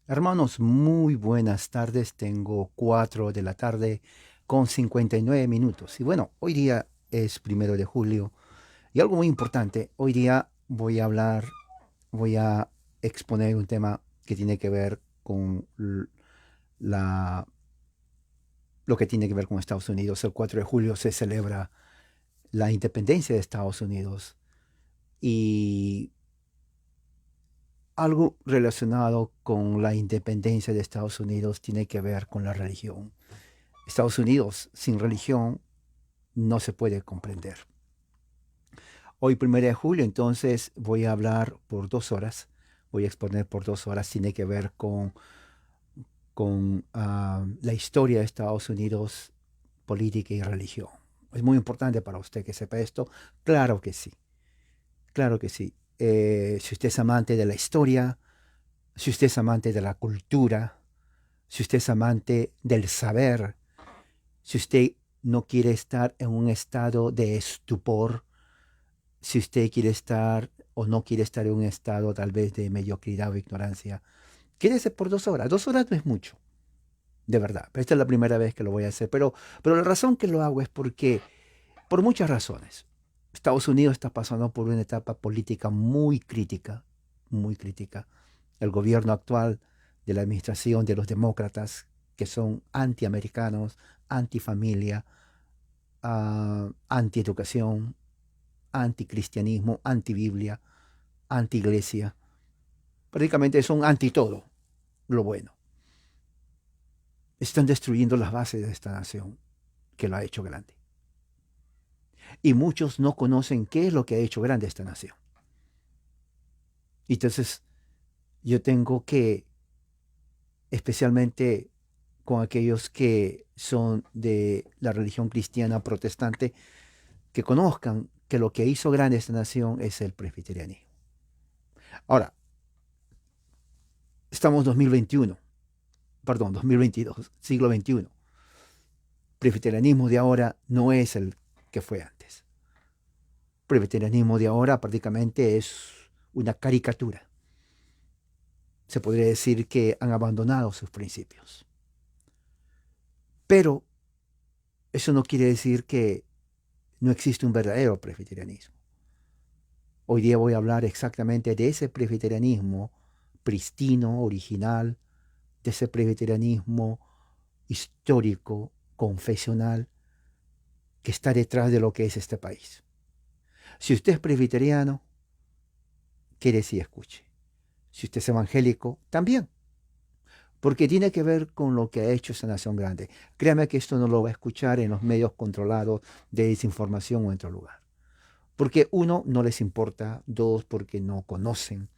Hermanos, muy buenas tardes. Tengo 4 de la tarde con 59 minutos. Y bueno, hoy día es 1 de julio. Y algo muy importante, hoy día voy a exponer un tema que tiene que ver con la, lo que tiene que ver con Estados Unidos. El 4 de julio se celebra la independencia de Estados Unidos. Y algo relacionado con la independencia de Estados Unidos tiene que ver con la religión. Estados Unidos sin religión no se puede comprender. Hoy 1 de julio, entonces voy a hablar por 2 horas, voy a exponer por 2 horas, tiene que ver con la historia de Estados Unidos, política y religión. Es muy importante para usted que sepa esto. Claro que sí, claro que sí. Si usted es amante de la historia, si usted es amante de la cultura, si usted es amante del saber, si usted no quiere estar en un estado de estupor, si usted quiere estar o no quiere estar en un estado tal vez de mediocridad o ignorancia, quédese por 2 horas. 2 horas no es mucho, de verdad. Esta es la primera vez que lo voy a hacer, pero la razón que lo hago es porque, por muchas razones, Estados Unidos está pasando por una etapa política muy crítica, muy crítica. El gobierno actual de la administración de los demócratas, que son antiamericanos, antifamilia, antieducación, anticristianismo, antibiblia, antiiglesia. Prácticamente son anti todo lo bueno. Están destruyendo las bases de esta nación que lo ha hecho grande. Y muchos no conocen qué es lo que ha hecho grande esta nación. Entonces, yo tengo que, especialmente con aquellos que son de la religión cristiana protestante, que conozcan que lo que hizo grande esta nación es el presbiterianismo. Ahora, estamos 2021, perdón, 2022, siglo XXI. Presbiterianismo de ahora no es el que fue antes. Presbiterianismo de ahora prácticamente es una caricatura. Se podría decir que han abandonado sus principios. Pero eso no quiere decir que no existe un verdadero presbiterianismo. Hoy día voy a hablar exactamente de ese presbiterianismo pristino, original, de ese presbiterianismo histórico, confesional, que está detrás de lo que es este país. Si usted es presbiteriano, quiere decir escuche. Si usted es evangélico, también, porque tiene que ver con lo que ha hecho esa nación grande. Créame que esto no lo va a escuchar en los medios controlados de desinformación o en otro lugar. Porque uno, no les importa; dos, porque no conocen;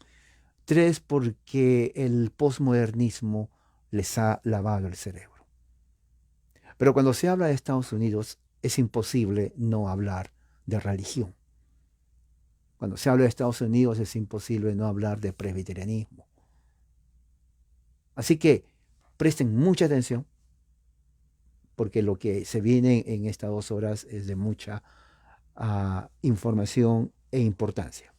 tres, porque el posmodernismo les ha lavado el cerebro. Pero cuando se habla de Estados Unidos, es imposible no hablar de religión. Cuando se habla de Estados Unidos, es imposible no hablar de presbiterianismo. Así que presten mucha atención, porque lo que se viene en estas 2 horas es de mucha información e importancia.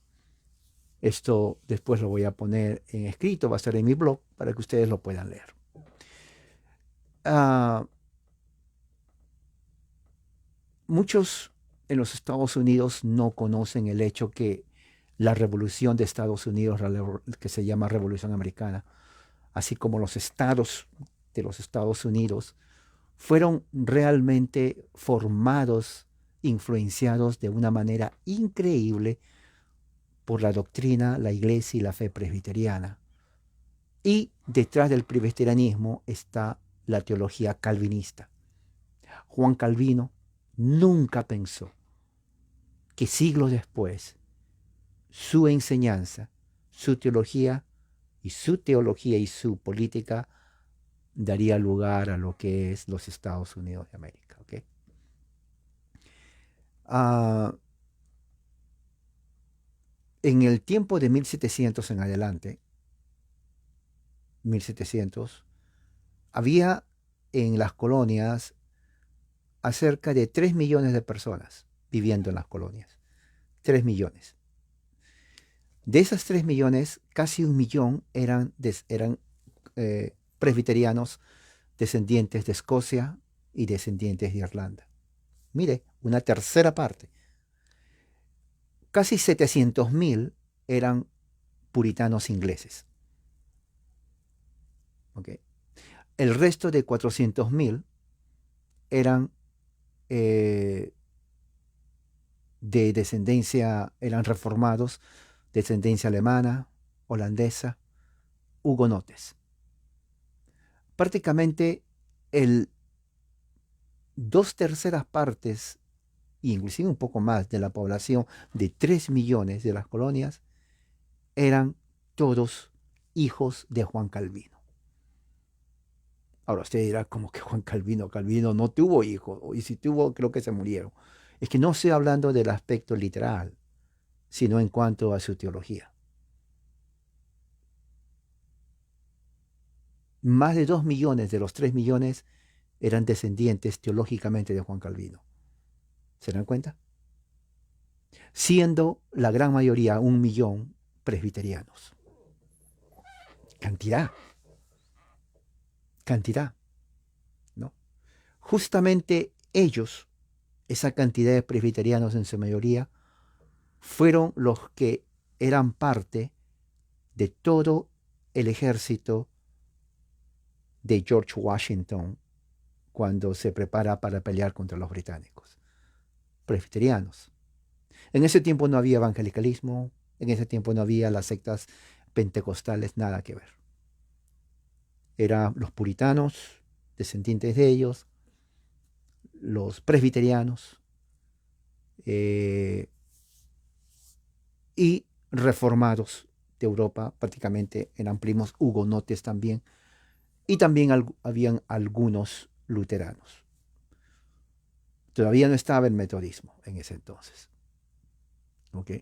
Esto después lo voy a poner en escrito, va a estar en mi blog para que ustedes lo puedan leer. Ah, Muchos en los Estados Unidos no conocen el hecho que la revolución de Estados Unidos, que se llama Revolución Americana, así como los estados de los Estados Unidos, fueron realmente formados, influenciados de una manera increíble por la doctrina, la iglesia y la fe presbiteriana. Y detrás del presbiterianismo está la teología calvinista. Juan Calvino nunca pensó que siglos después su enseñanza, su teología y su política daría lugar a lo que es los Estados Unidos de América. ¿Okay? Ah, en el tiempo de 1700 en adelante, 1700, había en las colonias a cerca de 3 millones de personas viviendo en las colonias. 3 millones. De esas 3 millones, casi 1 millón eran presbiterianos descendientes de Escocia y descendientes de Irlanda. Mire, una tercera parte. Casi 700.000 eran puritanos ingleses. ¿Okay? El resto de 400.000 eran de descendencia, eran reformados, descendencia alemana, holandesa, hugonotes. Prácticamente el 2/3 partes, inclusive un poco más de la población de 3 millones de las colonias, eran todos hijos de Juan Calvino. Ahora usted dirá, ¿cómo que Juan Calvino? Calvino no tuvo hijos, y si tuvo, creo que se murieron. Es que no estoy hablando del aspecto literal, sino en cuanto a su teología. Más de 2 millones de los 3 millones eran descendientes teológicamente de Juan Calvino. ¿Se dan cuenta? Siendo la gran mayoría, 1 millón, presbiterianos. Cantidad, ¿no? Justamente ellos, esa cantidad de presbiterianos en su mayoría, fueron los que eran parte de todo el ejército de George Washington cuando se prepara para pelear contra los británicos. Presbiterianos. En ese tiempo no había evangelicalismo, en ese tiempo no había las sectas pentecostales, nada que ver. Eran los puritanos, descendientes de ellos, los presbiterianos y reformados de Europa, prácticamente eran primos hugonotes también, y también habían algunos luteranos. Todavía no estaba el metodismo en ese entonces. ¿Ok?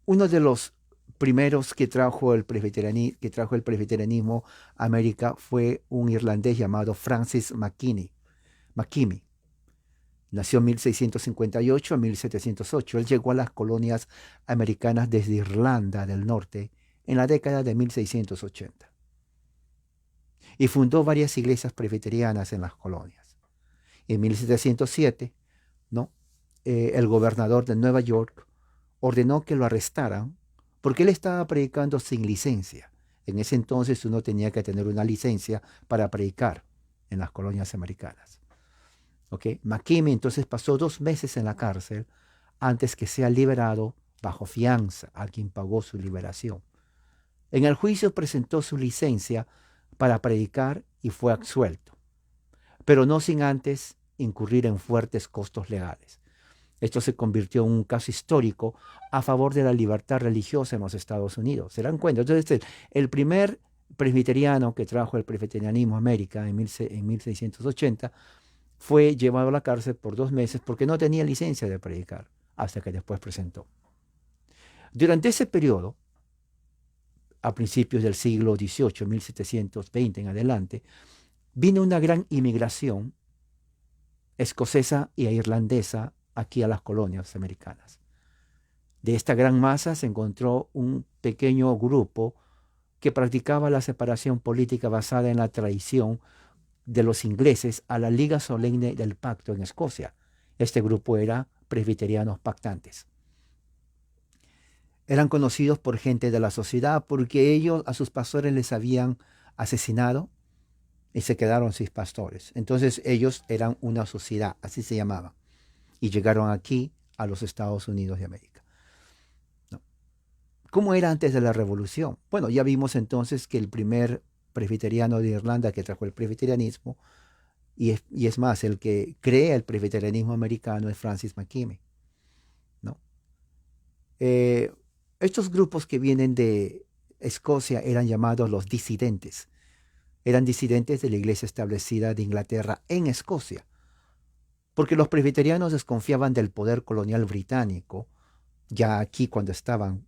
Uno de los primeros que trajo el presbiterianismo a América fue un irlandés llamado Francis Makemie. Nació en 1658 a 1708. Él llegó a las colonias americanas desde Irlanda del Norte en la década de 1680 y fundó varias iglesias presbiterianas en las colonias. En 1707, ¿no? El gobernador de Nueva York ordenó que lo arrestaran porque él estaba predicando sin licencia. En ese entonces uno tenía que tener una licencia para predicar en las colonias americanas. ¿Okay? Makemie entonces pasó 2 meses en la cárcel antes que sea liberado bajo fianza, a quien pagó su liberación. En el juicio presentó su licencia para predicar y fue absuelto, pero no sin antes incurrir en fuertes costos legales. Esto se convirtió en un caso histórico a favor de la libertad religiosa en los Estados Unidos. ¿Se dan cuenta? Entonces, el primer presbiteriano que trajo el presbiterianismo a América en 1680 fue llevado a la cárcel por 2 meses porque no tenía licencia de predicar, hasta que después presentó. Durante ese periodo, a principios del siglo XVIII, 1720 en adelante, vino una gran inmigración escocesa e irlandesa aquí a las colonias americanas. De esta gran masa se encontró un pequeño grupo que practicaba la separación política basada en la traición de los ingleses a la Liga Solemne del Pacto en Escocia. Este grupo era presbiterianos pactantes. Eran conocidos por gente de la sociedad porque ellos a sus pastores les habían asesinado y se quedaron sin pastores. Entonces ellos eran una sociedad, así se llamaba, y llegaron aquí a los Estados Unidos de América. ¿No? ¿Cómo era antes de la Revolución? Bueno, ya vimos entonces que el primer presbiteriano de Irlanda que trajo el presbiterianismo, y es más, el que crea el presbiterianismo americano es Francis Makemie, ¿no? Estos grupos que vienen de Escocia eran llamados los disidentes. Eran disidentes de la iglesia establecida de Inglaterra en Escocia, porque los presbiterianos desconfiaban del poder colonial británico, ya aquí cuando estaban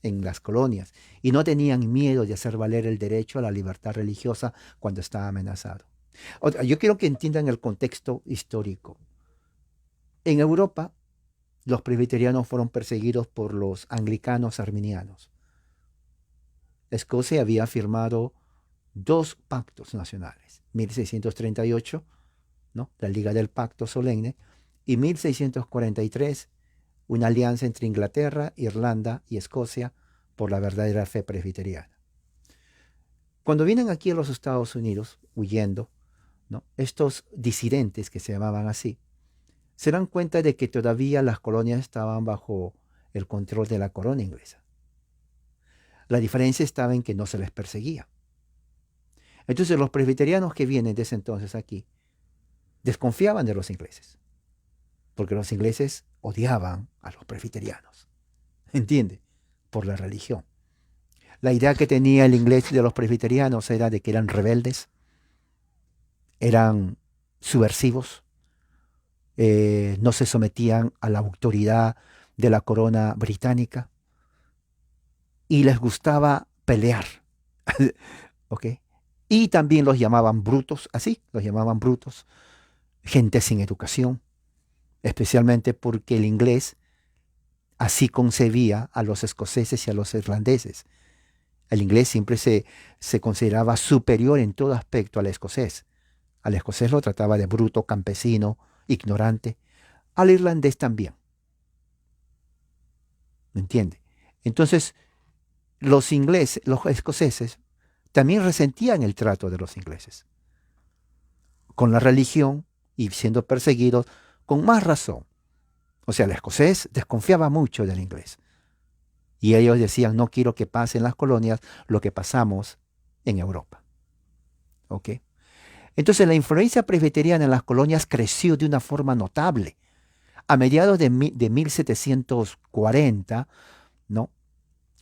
en las colonias, y no tenían miedo de hacer valer el derecho a la libertad religiosa cuando estaba amenazado. Yo quiero que entiendan el contexto histórico. En Europa, los presbiterianos fueron perseguidos por los anglicanos arminianos. Escocia había firmado dos pactos nacionales, 1638, ¿no?, la Liga del Pacto Solemne, y 1643, una alianza entre Inglaterra, Irlanda y Escocia por la verdadera fe presbiteriana. Cuando vienen aquí a los Estados Unidos, huyendo, ¿no?, estos disidentes, que se llamaban así, se dan cuenta de que todavía las colonias estaban bajo el control de la corona inglesa. La diferencia estaba en que no se les perseguía. Entonces los presbiterianos que vienen desde entonces aquí desconfiaban de los ingleses, porque los ingleses odiaban a los presbiterianos, ¿entiende? Por la religión. La idea que tenía el inglés de los presbiterianos era de que eran rebeldes, eran subversivos, no se sometían a la autoridad de la corona británica y les gustaba pelear. ¿Ok? Y también los llamaban brutos, así, los llamaban brutos, gente sin educación, especialmente porque el inglés así concebía a los escoceses y a los irlandeses. El inglés siempre se consideraba superior en todo aspecto al escocés. Al escocés lo trataba de bruto, campesino, ignorante. Al irlandés también. ¿Me entiende? Entonces, los ingleses, los escoceses, también resentían el trato de los ingleses. Con la religión y siendo perseguidos, con más razón. O sea, el escocés desconfiaba mucho del inglés. Y ellos decían, no quiero que pase en las colonias lo que pasamos en Europa. ¿Ok? Entonces la influencia presbiteriana en las colonias creció de una forma notable. A mediados de 1740, ¿no?,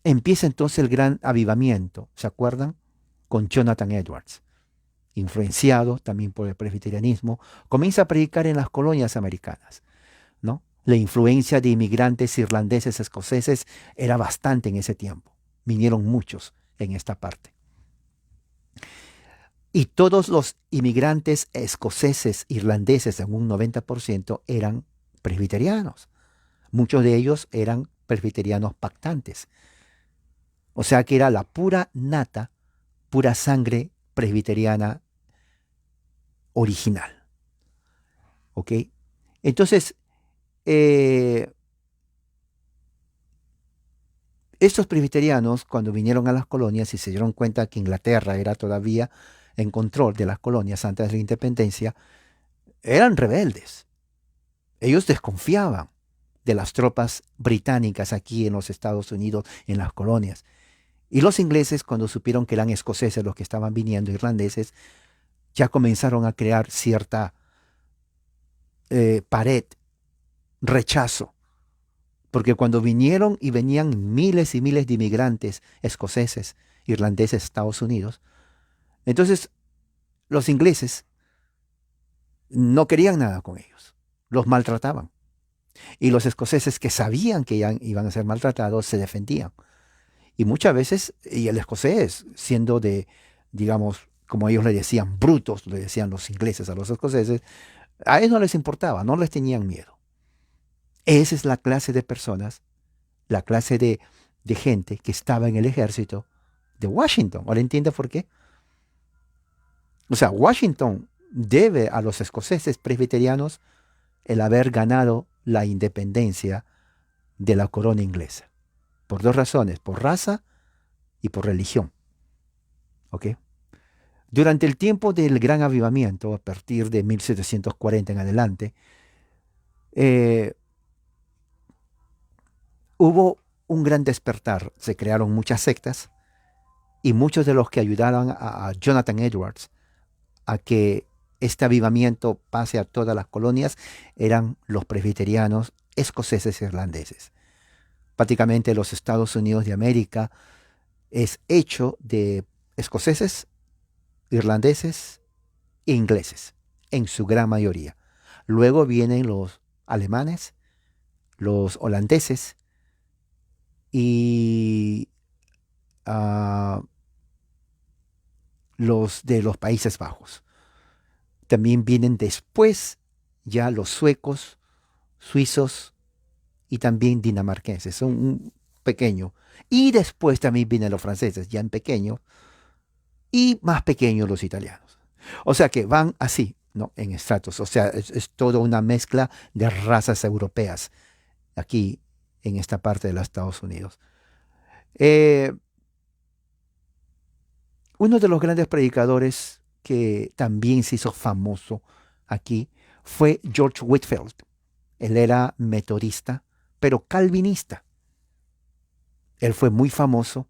empieza entonces el gran avivamiento, ¿se acuerdan? Con Jonathan Edwards, influenciado también por el presbiterianismo, comienza a predicar en las colonias americanas, ¿no? La influencia de inmigrantes irlandeses, escoceses, era bastante en ese tiempo. Vinieron muchos en esta parte. Y todos los inmigrantes escoceses, irlandeses, en un 90%, eran presbiterianos. Muchos de ellos eran presbiterianos pactantes. O sea que era la pura nata, pura sangre presbiteriana original. ¿Ok? Entonces, estos presbiterianos, cuando vinieron a las colonias y se dieron cuenta que Inglaterra era todavía en control de las colonias antes de la independencia, eran rebeldes. Ellos desconfiaban de las tropas británicas aquí en los Estados Unidos, en las colonias. Y los ingleses, cuando supieron que eran escoceses los que estaban viniendo, irlandeses, ya comenzaron a crear cierta pared, rechazo. Porque cuando vinieron y venían miles y miles de inmigrantes escoceses, irlandeses, Estados Unidos, entonces los ingleses no querían nada con ellos, los maltrataban. Y los escoceses, que sabían que iban a ser maltratados, se defendían. Y muchas veces, y el escocés, siendo de, digamos, como ellos le decían, brutos, le decían los ingleses a los escoceses, a ellos no les importaba, no les tenían miedo. Esa es la clase de personas, la clase de gente que estaba en el ejército de Washington. ¿Ahora entiende por qué? O sea, Washington debe a los escoceses presbiterianos el haber ganado la independencia de la corona inglesa. Por dos razones, por raza y por religión. ¿Ok? Durante el tiempo del Gran Avivamiento, a partir de 1740 en adelante, hubo un gran despertar. Se crearon muchas sectas y muchos de los que ayudaron a Jonathan Edwards a que este avivamiento pase a todas las colonias eran los presbiterianos escoceses e irlandeses. Prácticamente los Estados Unidos de América es hecho de escoceses, irlandeses e ingleses, en su gran mayoría. Luego vienen los alemanes, los holandeses y los de los Países Bajos. También vienen después ya los suecos, suizos y también dinamarqueses, son un pequeño. Y después también vienen los franceses, ya en pequeño, y más pequeños los italianos. O sea que van así, ¿no? En estratos. O sea, es toda una mezcla de razas europeas aquí en esta parte de los Estados Unidos. Eh, Uno de los grandes predicadores que también se hizo famoso aquí fue George Whitefield. Él era metodista, pero calvinista. Él fue muy famoso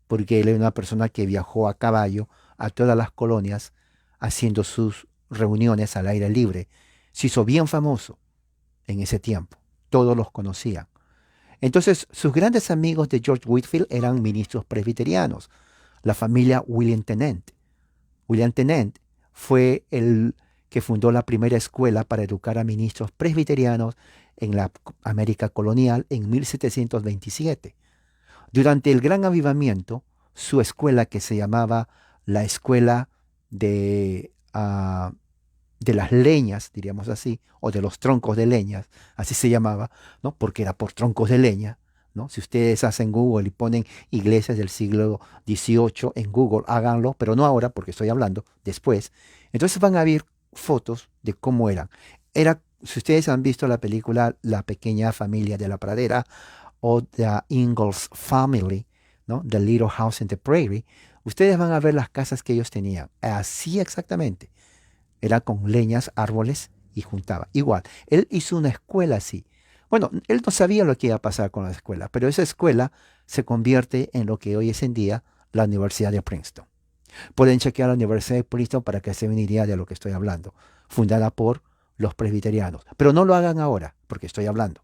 porque él era una persona que viajó a caballo a todas las colonias haciendo sus reuniones al aire libre. Se hizo bien famoso en ese tiempo. Todos los conocían. Entonces, sus grandes amigos de George Whitefield eran ministros presbiterianos, la familia William Tennent. William Tennent fue el que fundó la primera escuela para educar a ministros presbiterianos en la América colonial en 1727. Durante el Gran Avivamiento, su escuela, que se llamaba la Escuela de, de las Leñas, diríamos así, o de los troncos de leñas, así se llamaba, ¿no? Porque era por troncos de leña, ¿no? Si ustedes hacen Google y ponen iglesias del siglo XVIII en Google, háganlo, pero no ahora, porque estoy hablando después. Entonces van a ver fotos de cómo eran. Si ustedes han visto la película La pequeña familia de la pradera, o The Ingalls Family, ¿no? The Little House in the Prairie, ustedes van a ver las casas que ellos tenían. Así exactamente. Era con leñas, árboles y juntaba. Igual, él hizo una escuela así. Bueno, él no sabía lo que iba a pasar con la escuela, pero esa escuela se convierte en lo que hoy es en día la Universidad de Princeton. Pueden chequear la Universidad de Princeton para que se den una idea de lo que estoy hablando. Fundada por los presbiterianos. Pero no lo hagan ahora, porque estoy hablando.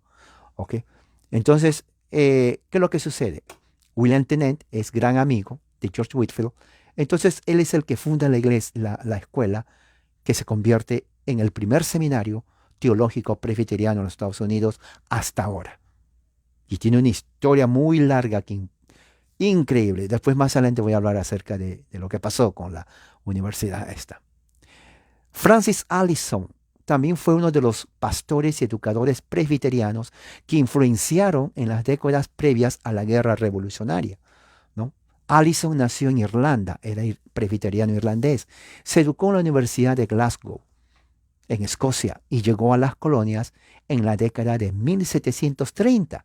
¿Ok? Entonces, ¿qué es lo que sucede? William Tennent es gran amigo de George Whitefield. Entonces, él es el que funda la iglesia, la escuela, que se convierte en el primer seminario teológico presbiteriano en los Estados Unidos hasta ahora. Y tiene una historia muy larga, increíble. Después, más adelante, voy a hablar acerca de lo que pasó con la universidad esta. Francis Allison también fue uno de los pastores y educadores presbiterianos que influenciaron en las décadas previas a la guerra revolucionaria, ¿no? Allison nació en Irlanda, era presbiteriano irlandés. Se educó en la Universidad de Glasgow, en Escocia, y llegó a las colonias en la década de 1730.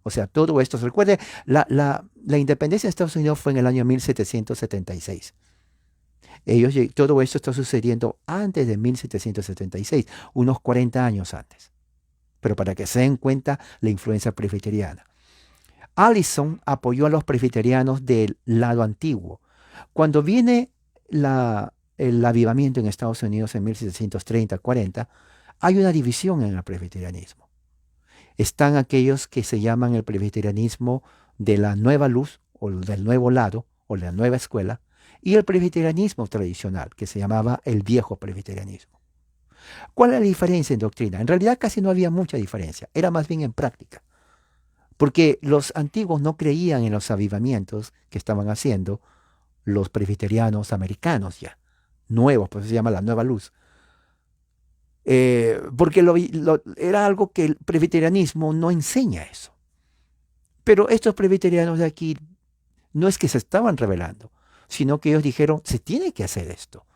O sea, todo esto, se recuerde, la independencia de Estados Unidos fue en el año 1776. Todo esto está sucediendo antes de 1776, unos 40 años antes. Pero para que se den cuenta la influencia presbiteriana. Allison apoyó a los presbiterianos del lado antiguo. Cuando viene el avivamiento en Estados Unidos en 1730-40, hay una división en el presbiterianismo. Están aquellos que se llaman el presbiterianismo de la nueva luz o del nuevo lado o la nueva escuela, y el presbiterianismo tradicional, que se llamaba el viejo presbiterianismo. ¿Cuál es la diferencia en doctrina? En realidad casi no había mucha diferencia, era más bien en práctica. Porque los antiguos no creían en los avivamientos que estaban haciendo los presbiterianos americanos ya, nuevos, pues se llama la nueva luz. Porque era algo que el presbiterianismo no enseña eso. Pero estos presbiterianos de aquí no es que se estaban rebelando, sino que ellos dijeron, se tiene que hacer esto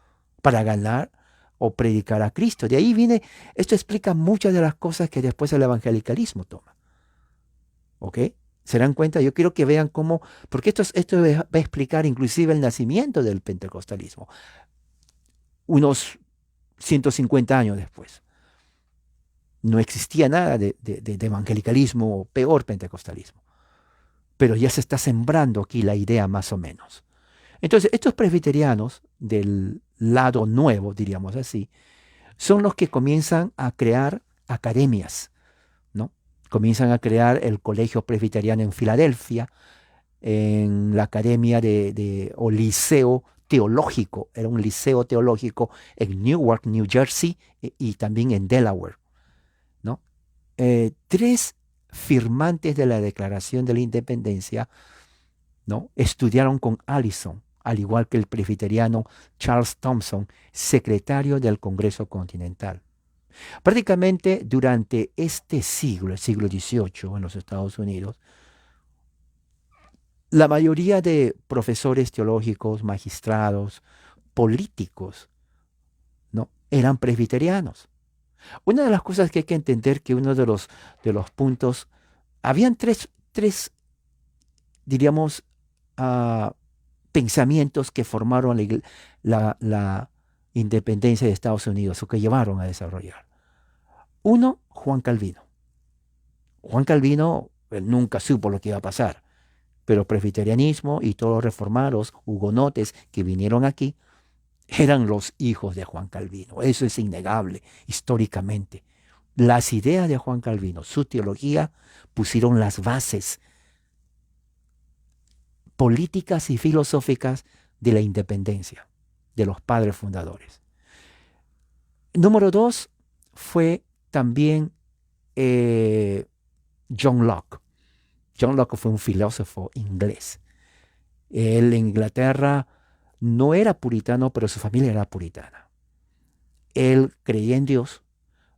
para ganar o predicar a Cristo. De ahí viene, esto explica muchas de las cosas que después el evangelicalismo toma. ¿Ok? ¿Se dan cuenta? Yo quiero que vean cómo, porque esto va a explicar inclusive el nacimiento del pentecostalismo, unos 150 años después. No existía nada de evangelicalismo o peor pentecostalismo, pero ya se está sembrando aquí la idea más o menos. Entonces, estos presbiterianos del lado nuevo, diríamos así, son los que comienzan a crear academias, ¿no? Comienzan a crear el Colegio Presbiteriano en Filadelfia, en la academia o liceo teológico, era un liceo teológico en Newark, New Jersey, y también en Delaware, ¿no? Tres firmantes de la Declaración de la Independencia, ¿no? Estudiaron con Allison, al igual que el presbiteriano Charles Thompson, secretario del Congreso Continental. Prácticamente durante este siglo, el siglo XVIII en los Estados Unidos, la mayoría de profesores teológicos, magistrados, políticos, ¿no? Eran presbiterianos. Una de las cosas que hay que entender que uno de los puntos, habían tres diríamos, ah, pensamientos que formaron la independencia de Estados Unidos o que llevaron a desarrollar. Uno, Juan Calvino. Juan Calvino, él nunca supo lo que iba a pasar, pero presbiterianismo y todos los reformados, hugonotes que vinieron aquí, eran los hijos de Juan Calvino. Eso es innegable históricamente. Las ideas de Juan Calvino, su teología, pusieron las bases políticas y filosóficas de la independencia, de los padres fundadores. Número dos fue también John Locke. John Locke fue un filósofo inglés. Él en Inglaterra no era puritano, pero su familia era puritana. Él creía en Dios,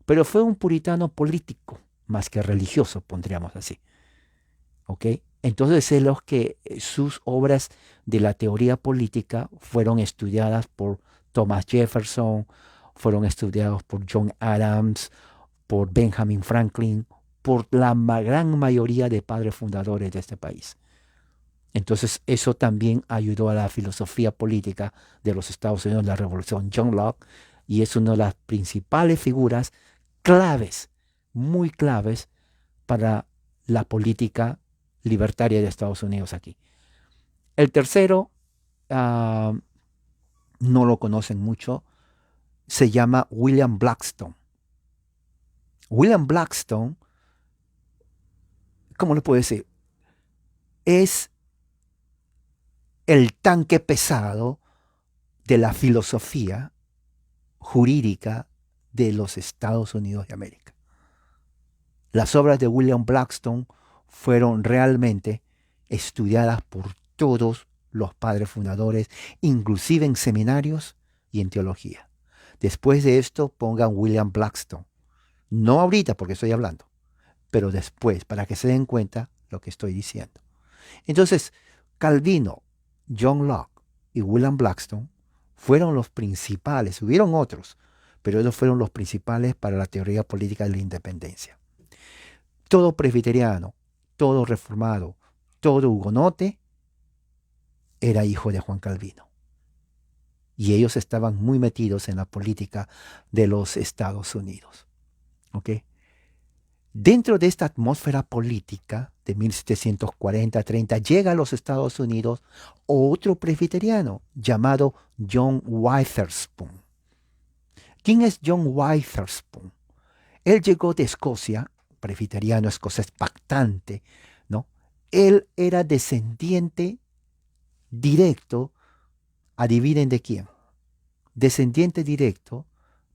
pero fue un puritano político, más que religioso, pondríamos así. ¿Ok? Entonces es los que sus obras de la teoría política fueron estudiadas por Thomas Jefferson, fueron estudiados por John Adams, por Benjamin Franklin, por la gran mayoría de padres fundadores de este país. Entonces eso también ayudó a la filosofía política de los Estados Unidos, la Revolución. John Locke, y es una de las principales figuras claves, muy claves para la política libertaria de Estados Unidos aquí. El tercero, no lo conocen mucho, se llama William Blackstone. William Blackstone, ¿cómo le puedo decir? Es el tanque pesado de la filosofía jurídica de los Estados Unidos de América. Las obras de William Blackstone fueron realmente estudiadas por todos los padres fundadores, inclusive en seminarios y en teología. Después de esto pongan William Blackstone. No ahorita porque estoy hablando, pero después, para que se den cuenta lo que estoy diciendo. Entonces, Calvino, John Locke y William Blackstone fueron los principales, hubieron otros, pero ellos fueron los principales para la teoría política de la independencia. Todo presbiteriano, todo reformado, todo hugonote era hijo de Juan Calvino. Y ellos estaban muy metidos en la política de los Estados Unidos. ¿Ok? Dentro de esta atmósfera política de 1740-30 llega a los Estados Unidos otro presbiteriano llamado John Witherspoon. ¿Quién es John Witherspoon? Él llegó de Escocia, presbiteriano escocés pactante, ¿no? Él era descendiente directo, adivinen de quién, descendiente directo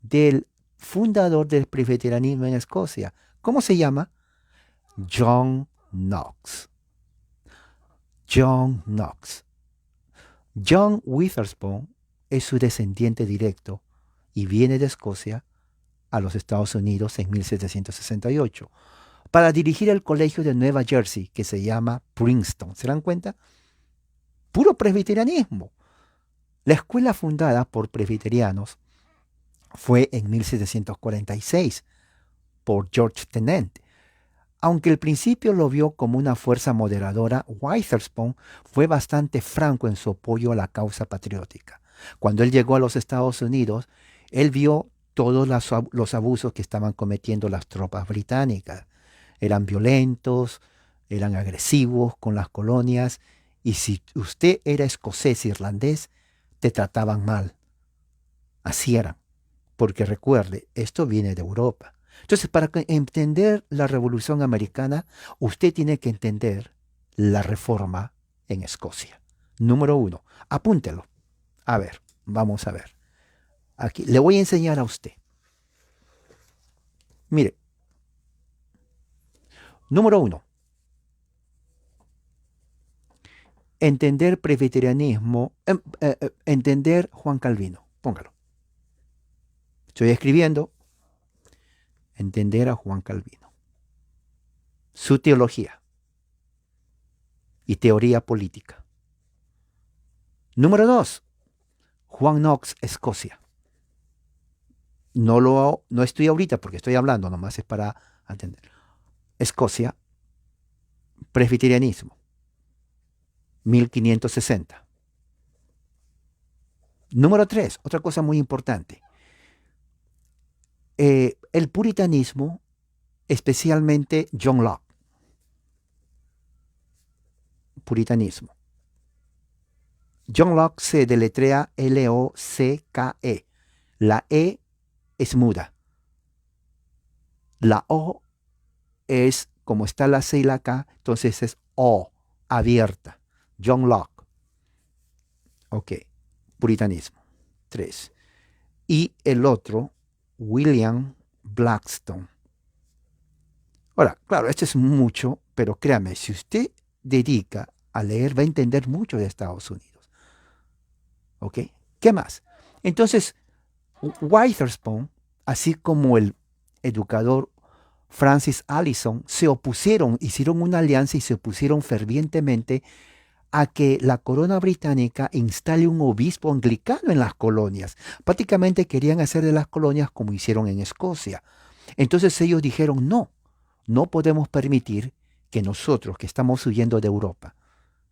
del fundador del presbiterianismo en Escocia. ¿Cómo se llama? John Knox. John Knox. John Witherspoon es su descendiente directo y viene de Escocia a los Estados Unidos en 1768 para dirigir el colegio de Nueva Jersey que se llama Princeton. ¿Se dan cuenta? Puro presbiterianismo. La escuela fundada por presbiterianos fue en 1746 por George Tennent. Aunque al principio lo vio como una fuerza moderadora, Witherspoon fue bastante franco en su apoyo a la causa patriótica. Cuando él llegó a los Estados Unidos, él vio todos los abusos que estaban cometiendo las tropas británicas. Eran violentos, eran agresivos con las colonias, y si usted era escocés, irlandés, te trataban mal. Así eran, porque recuerde, esto viene de Europa. Entonces, para entender la Revolución Americana, usted tiene que entender la reforma en Escocia. Número uno, apúntelo. A ver, vamos a ver. Aquí, le voy a enseñar a usted. Mire, número uno, entender presbiterianismo, entender Juan Calvino. Póngalo. Estoy escribiendo. entender a Juan Calvino, su teología y teoría política. Número 2, Juan Knox, Escocia. No estoy ahorita porque estoy hablando, nomás es para entender. Escocia, presbiterianismo, 1560. Número 3, otra cosa muy importante. El puritanismo, especialmente John Locke. Puritanismo. John Locke se deletrea L-O-C-K-E. La E es muda. La O es, como está la C y la K, entonces es O, abierta. John Locke. Ok, puritanismo. 3. Y el otro, William Blackstone. Ahora, claro, esto es mucho, pero créame, si usted dedica a leer, va a entender mucho de Estados Unidos. ¿Ok? ¿Qué más? Entonces, Witherspoon, así como el educador Francis Allison, se opusieron, hicieron una alianza y se opusieron fervientemente a que la corona británica instale un obispo anglicano en las colonias. Prácticamente querían hacer de las colonias como hicieron en Escocia. Entonces ellos dijeron, no podemos permitir que nosotros, que estamos huyendo de Europa,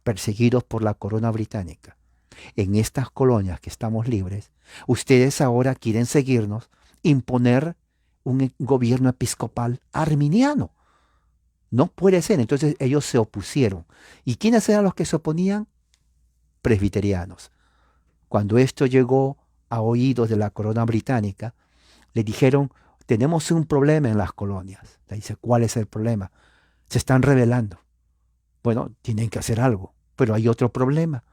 perseguidos por la corona británica, en estas colonias que estamos libres, ustedes ahora quieren seguirnos, imponer un gobierno episcopal arminiano. No puede ser. Entonces ellos se opusieron. ¿Y quiénes eran los que se oponían? Presbiterianos. Cuando esto llegó a oídos de la corona británica, le dijeron, tenemos un problema en las colonias. Le dice, ¿cuál es el problema? Se están rebelando. Bueno, tienen que hacer algo. Pero hay otro problema.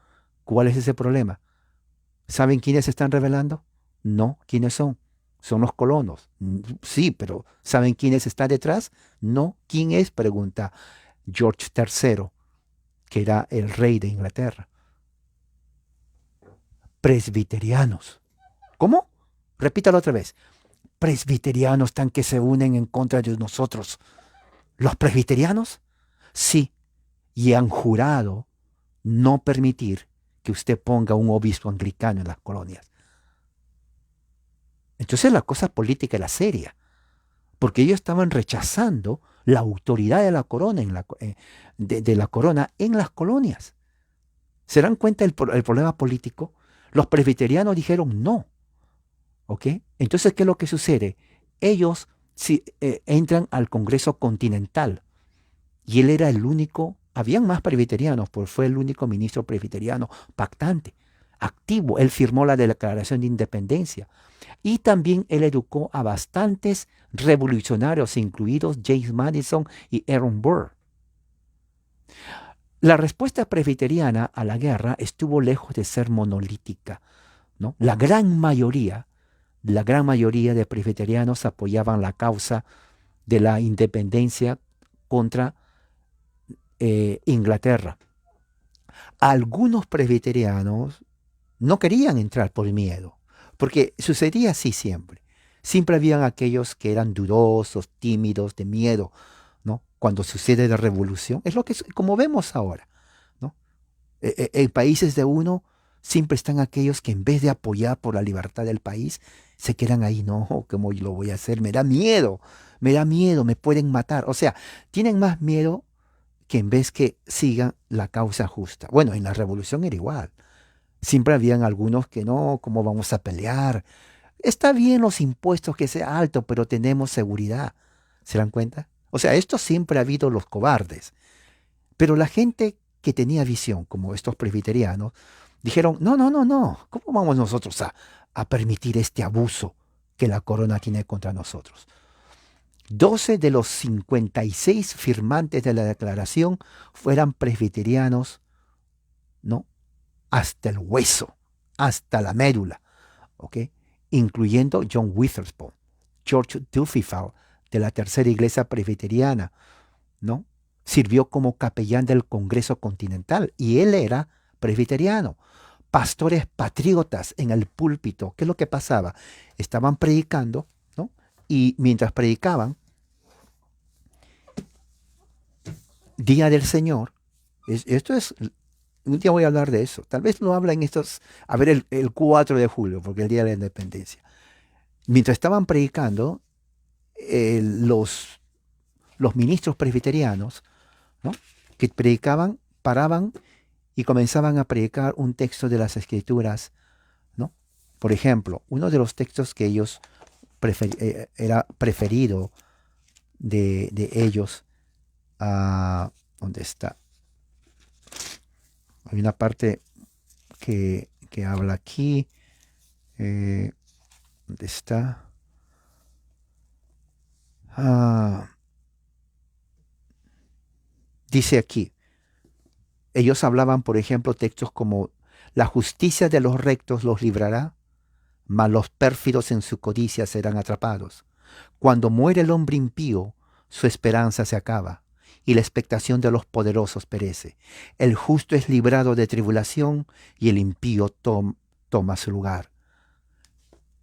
¿Cuál es ese problema? ¿Saben quiénes se están rebelando? No. ¿Quiénes son? Son los colonos. Sí, pero ¿saben quiénes están detrás? No. ¿Quién es? Pregunta George III, que era el rey de Inglaterra. Presbiterianos. ¿Cómo? Repítalo otra vez. Presbiterianos están que se unen en contra de nosotros. ¿Los presbiterianos? Sí. Y han jurado no permitir que usted ponga un obispo anglicano en las colonias. Entonces la cosa política era seria, porque ellos estaban rechazando la autoridad de la corona de la corona en las colonias. ¿Se dan cuenta el problema político? Los presbiterianos dijeron no. ¿Ok? Entonces, ¿qué es lo que sucede? Ellos entran al Congreso Continental y él era el único, habían más presbiterianos, pues fue el único ministro presbiteriano pactante, activo. Él firmó la Declaración de Independencia. Y también él educó a bastantes revolucionarios, incluidos James Madison y Aaron Burr. La respuesta presbiteriana a la guerra estuvo lejos de ser monolítica, ¿no? La gran mayoría de presbiterianos apoyaban la causa de la independencia contra Inglaterra. Algunos presbiterianos no querían entrar por miedo, porque sucedía así siempre. Siempre habían aquellos que eran dudosos, tímidos, de miedo, ¿no? Cuando sucede la revolución, es lo que como vemos ahora, ¿no? En países de uno siempre están aquellos que en vez de apoyar por la libertad del país, se quedan ahí, no, ¿cómo lo voy a hacer? Me da miedo, me pueden matar. O sea, tienen más miedo que en vez que sigan la causa justa. Bueno, en la revolución era igual. Siempre habían algunos que no, ¿cómo vamos a pelear? Está bien los impuestos que sea alto, pero tenemos seguridad. ¿Se dan cuenta? O sea, esto siempre ha habido los cobardes. Pero la gente que tenía visión, como estos presbiterianos, dijeron, no. ¿Cómo vamos nosotros a permitir este abuso que la corona tiene contra nosotros? 12 de los 56 firmantes de la declaración fueran presbiterianos, ¿no? Hasta el hueso, hasta la médula, ¿ok? Incluyendo John Witherspoon, George Duffield, de la Tercera Iglesia Presbiteriana, ¿no? Sirvió como capellán del Congreso Continental y él era presbiteriano. Pastores patriotas en el púlpito. ¿Qué es lo que pasaba? Estaban predicando, ¿no? Y mientras predicaban, Día del Señor, esto es, un día voy a hablar de eso, tal vez lo habla en estos, a ver, el 4 de julio, porque es el Día de la Independencia. Mientras estaban predicando, los ministros presbiterianos, ¿no?, que predicaban, paraban y comenzaban a predicar un texto de las Escrituras, ¿no? Por ejemplo, uno de los textos que ellos era preferido de ellos, ¿dónde está? Hay una parte que habla aquí, ¿dónde está? Dice aquí, ellos hablaban, por ejemplo, textos como: la justicia de los rectos los librará, mas los pérfidos en su codicia serán atrapados. Cuando muere el hombre impío, su esperanza se acaba, y la expectación de los poderosos perece. El justo es librado de tribulación, y el impío toma su lugar.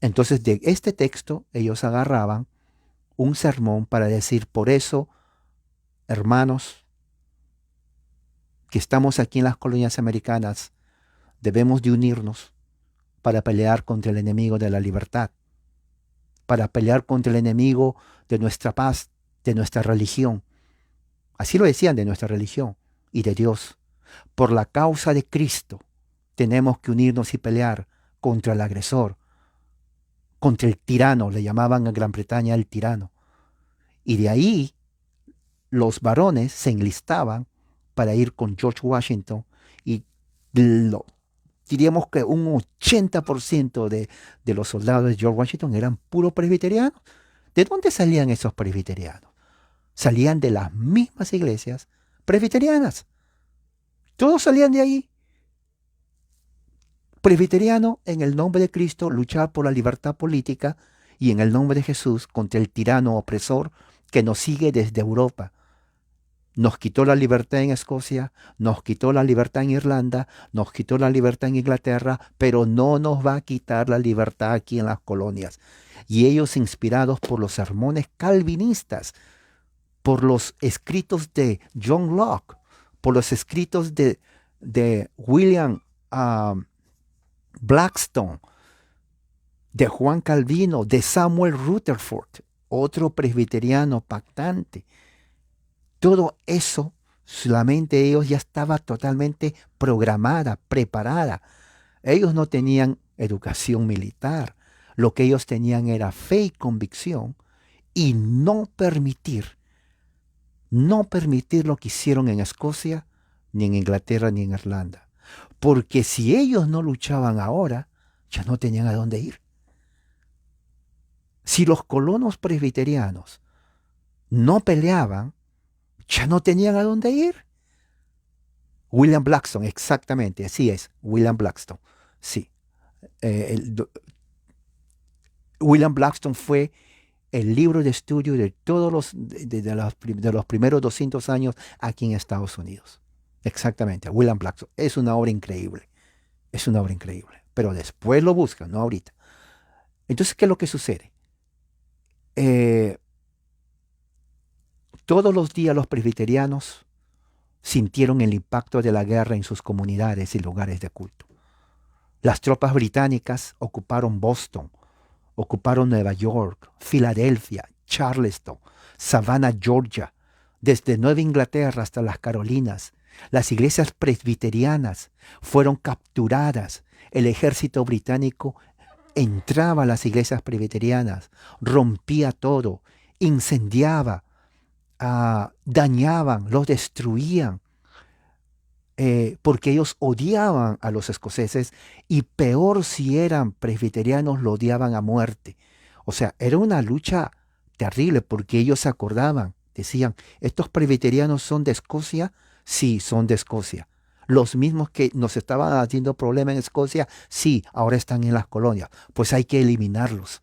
Entonces, de este texto, ellos agarraban un sermón para decir: por eso, hermanos, que estamos aquí en las colonias americanas, debemos de unirnos para pelear contra el enemigo de la libertad, para pelear contra el enemigo de nuestra paz, de nuestra religión. Así lo decían, de nuestra religión y de Dios. Por la causa de Cristo tenemos que unirnos y pelear contra el agresor, contra el tirano, le llamaban en Gran Bretaña el tirano. Y de ahí los varones se enlistaban para ir con George Washington, y diríamos que un 80% de los soldados de George Washington eran puros presbiterianos. ¿De dónde salían esos presbiterianos? Salían de las mismas iglesias presbiterianas. Todos salían de ahí. Presbiteriano, en el nombre de Cristo, luchar por la libertad política, y en el nombre de Jesús contra el tirano opresor que nos sigue desde Europa. Nos quitó la libertad en Escocia, nos quitó la libertad en Irlanda, nos quitó la libertad en Inglaterra, pero no nos va a quitar la libertad aquí en las colonias. Y ellos, inspirados por los sermones calvinistas, por los escritos de John Locke, por los escritos de William Blackstone, de Juan Calvino, de Samuel Rutherford, otro presbiteriano pactante. Todo eso, la mente de ellos ya estaba totalmente programada, preparada. Ellos no tenían educación militar. Lo que ellos tenían era fe y convicción, y no permitir lo que hicieron en Escocia, ni en Inglaterra, ni en Irlanda. Porque si ellos no luchaban ahora, ya no tenían a dónde ir. Si los colonos presbiterianos no peleaban, ya no tenían a dónde ir. William Blackstone, exactamente, así es, William Blackstone. Sí. William Blackstone fue el libro de estudio de todos los primeros 200 años aquí en Estados Unidos. Exactamente, William Blackstone. Es una obra increíble. Es una obra increíble. Pero después lo buscan, no ahorita. Entonces, ¿qué es lo que sucede? Todos los días los presbiterianos sintieron el impacto de la guerra en sus comunidades y lugares de culto. Las tropas británicas ocuparon Boston, ocuparon Nueva York, Filadelfia, Charleston, Savannah, Georgia, desde Nueva Inglaterra hasta las Carolinas. Las iglesias presbiterianas fueron capturadas. El ejército británico entraba a las iglesias presbiterianas, rompía todo, incendiaba, dañaban, los destruían, porque ellos odiaban a los escoceses, y peor si eran presbiterianos, lo odiaban a muerte. O sea, era una lucha terrible, porque ellos se acordaban, decían: ¿estos presbiterianos son de Escocia? Sí, son de Escocia. Los mismos que nos estaban haciendo problema en Escocia, sí, ahora están en las colonias. Pues hay que eliminarlos.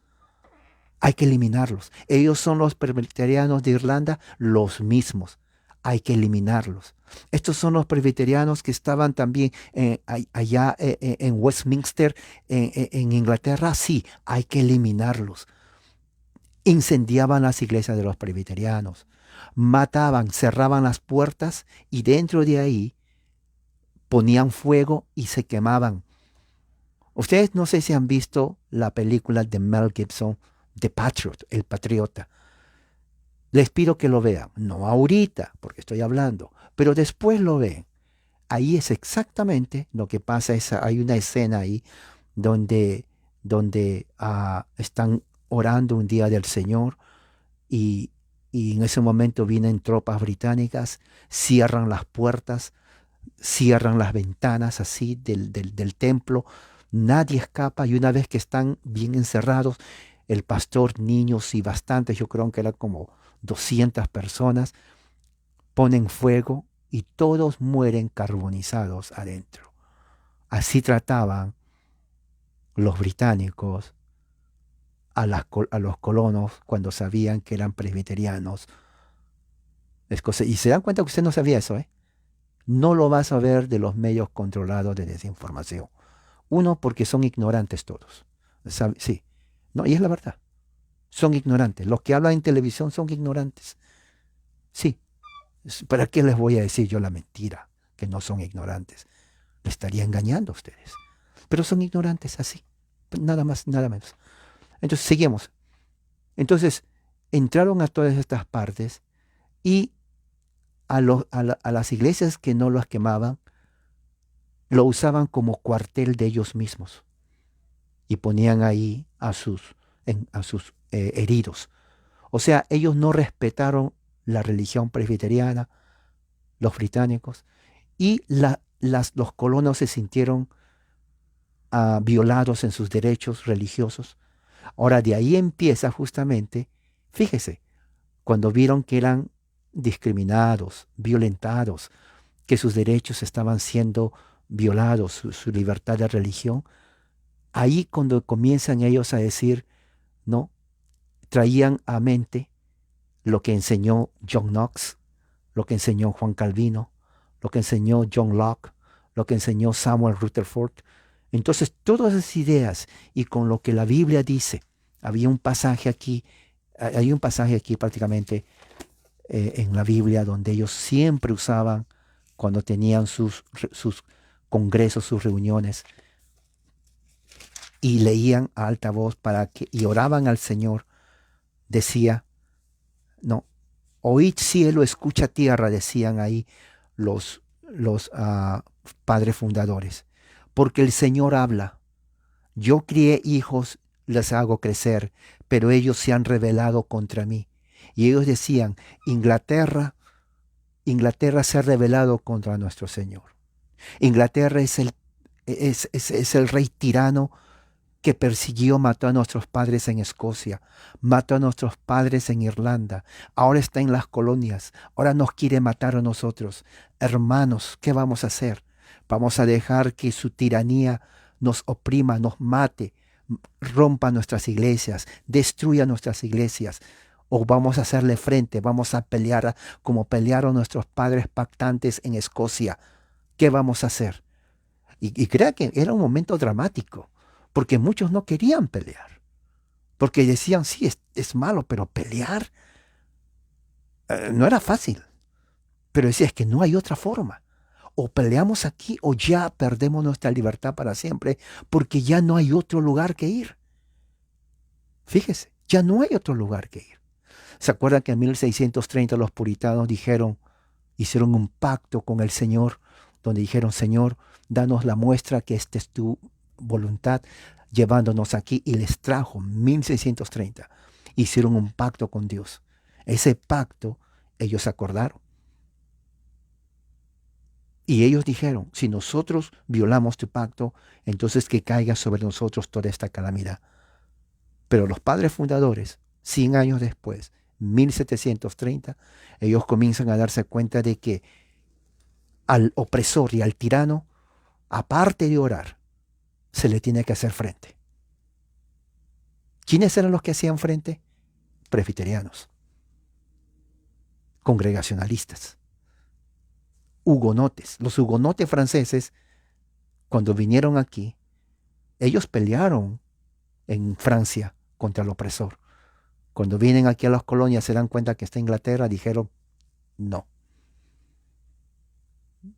Hay que eliminarlos. Ellos son los presbiterianos de Irlanda, los mismos. Hay que eliminarlos. Estos son los presbiterianos que estaban también allá en Westminster, en Inglaterra. Sí, hay que eliminarlos. incendiaban las iglesias de los presbiterianos, mataban, cerraban las puertas y dentro de ahí ponían fuego y se quemaban. Ustedes no sé si han visto la película de Mel Gibson, The Patriot, El Patriota. Les pido que lo vean, no ahorita, porque estoy hablando, pero después lo ven. Ahí es exactamente lo que pasa. Hay una escena ahí donde están orando un día del Señor y, y en ese momento vienen tropas británicas, cierran las puertas, cierran las ventanas así del templo, nadie escapa y una vez que están bien encerrados, el pastor, niños y bastantes, yo creo que eran como 200 personas, ponen fuego y todos mueren carbonizados adentro. Así trataban los británicos a los colonos cuando sabían que eran presbiterianos. Y se dan cuenta que usted no sabía eso, ¿eh? No lo vas a ver de los medios controlados de desinformación. Uno, porque son ignorantes todos. Sí, no, y es la verdad. Son ignorantes. Los que hablan en televisión son ignorantes. Sí. ¿Para qué les voy a decir yo la mentira? Que no son ignorantes. Les estaría engañando a ustedes. Pero son ignorantes así. Nada más, nada menos. Entonces, seguimos. Entonces, entraron a todas estas partes y a las iglesias que no las quemaban, lo usaban como cuartel de ellos mismos. Y ponían ahí a sus heridos. O sea, ellos no respetaron la religión presbiteriana, los británicos, y los colonos se sintieron violados en sus derechos religiosos. Ahora, de ahí empieza justamente, fíjese, cuando vieron que eran discriminados, violentados, que sus derechos estaban siendo violados, su libertad de religión, ahí cuando comienzan ellos a decir, no, traían a mente lo que enseñó John Knox, lo que enseñó Juan Calvino, lo que enseñó John Locke, lo que enseñó Samuel Rutherford. Entonces, todas esas ideas y con lo que la Biblia dice, hay un pasaje aquí prácticamente en la Biblia donde ellos siempre usaban cuando tenían sus congresos, sus reuniones, y leían a alta voz y oraban al Señor. Decía, no, oíd cielo, escucha tierra, decían ahí los padres fundadores, porque el Señor habla. Yo crié hijos, les hago crecer, pero ellos se han rebelado contra mí. Y ellos decían, Inglaterra se ha rebelado contra nuestro Señor. Inglaterra es el rey tirano que persiguió, mató a nuestros padres en Escocia, mató a nuestros padres en Irlanda, ahora está en las colonias, ahora nos quiere matar a nosotros. Hermanos, ¿qué vamos a hacer? ¿Vamos a dejar que su tiranía nos oprima, nos mate, rompa nuestras iglesias, destruya nuestras iglesias? ¿O vamos a hacerle frente, vamos a pelear como pelearon nuestros padres pactantes en Escocia? ¿Qué vamos a hacer? Y crea que era un momento dramático, porque muchos no querían pelear, porque decían, sí, es malo, pero pelear no era fácil. Pero decía, es que no hay otra forma. O peleamos aquí o ya perdemos nuestra libertad para siempre, porque ya no hay otro lugar que ir. Fíjese, ya no hay otro lugar que ir. ¿Se acuerdan que en 1630 los puritanos hicieron un pacto con el Señor, donde dijeron, Señor, danos la muestra que esta es tu voluntad, llevándonos aquí? Y les trajo 1630. Hicieron un pacto con Dios. Ese pacto ellos acordaron. Y ellos dijeron, si nosotros violamos tu pacto, entonces que caiga sobre nosotros toda esta calamidad. Pero los padres fundadores, 100 años después, 1730, ellos comienzan a darse cuenta de que al opresor y al tirano, aparte de orar, se le tiene que hacer frente. ¿Quiénes eran los que hacían frente? Presbiterianos, congregacionalistas, hugonotes. Los hugonotes franceses, cuando vinieron aquí, ellos pelearon en Francia contra el opresor. Cuando vienen aquí a las colonias se dan cuenta que está Inglaterra, dijeron, no.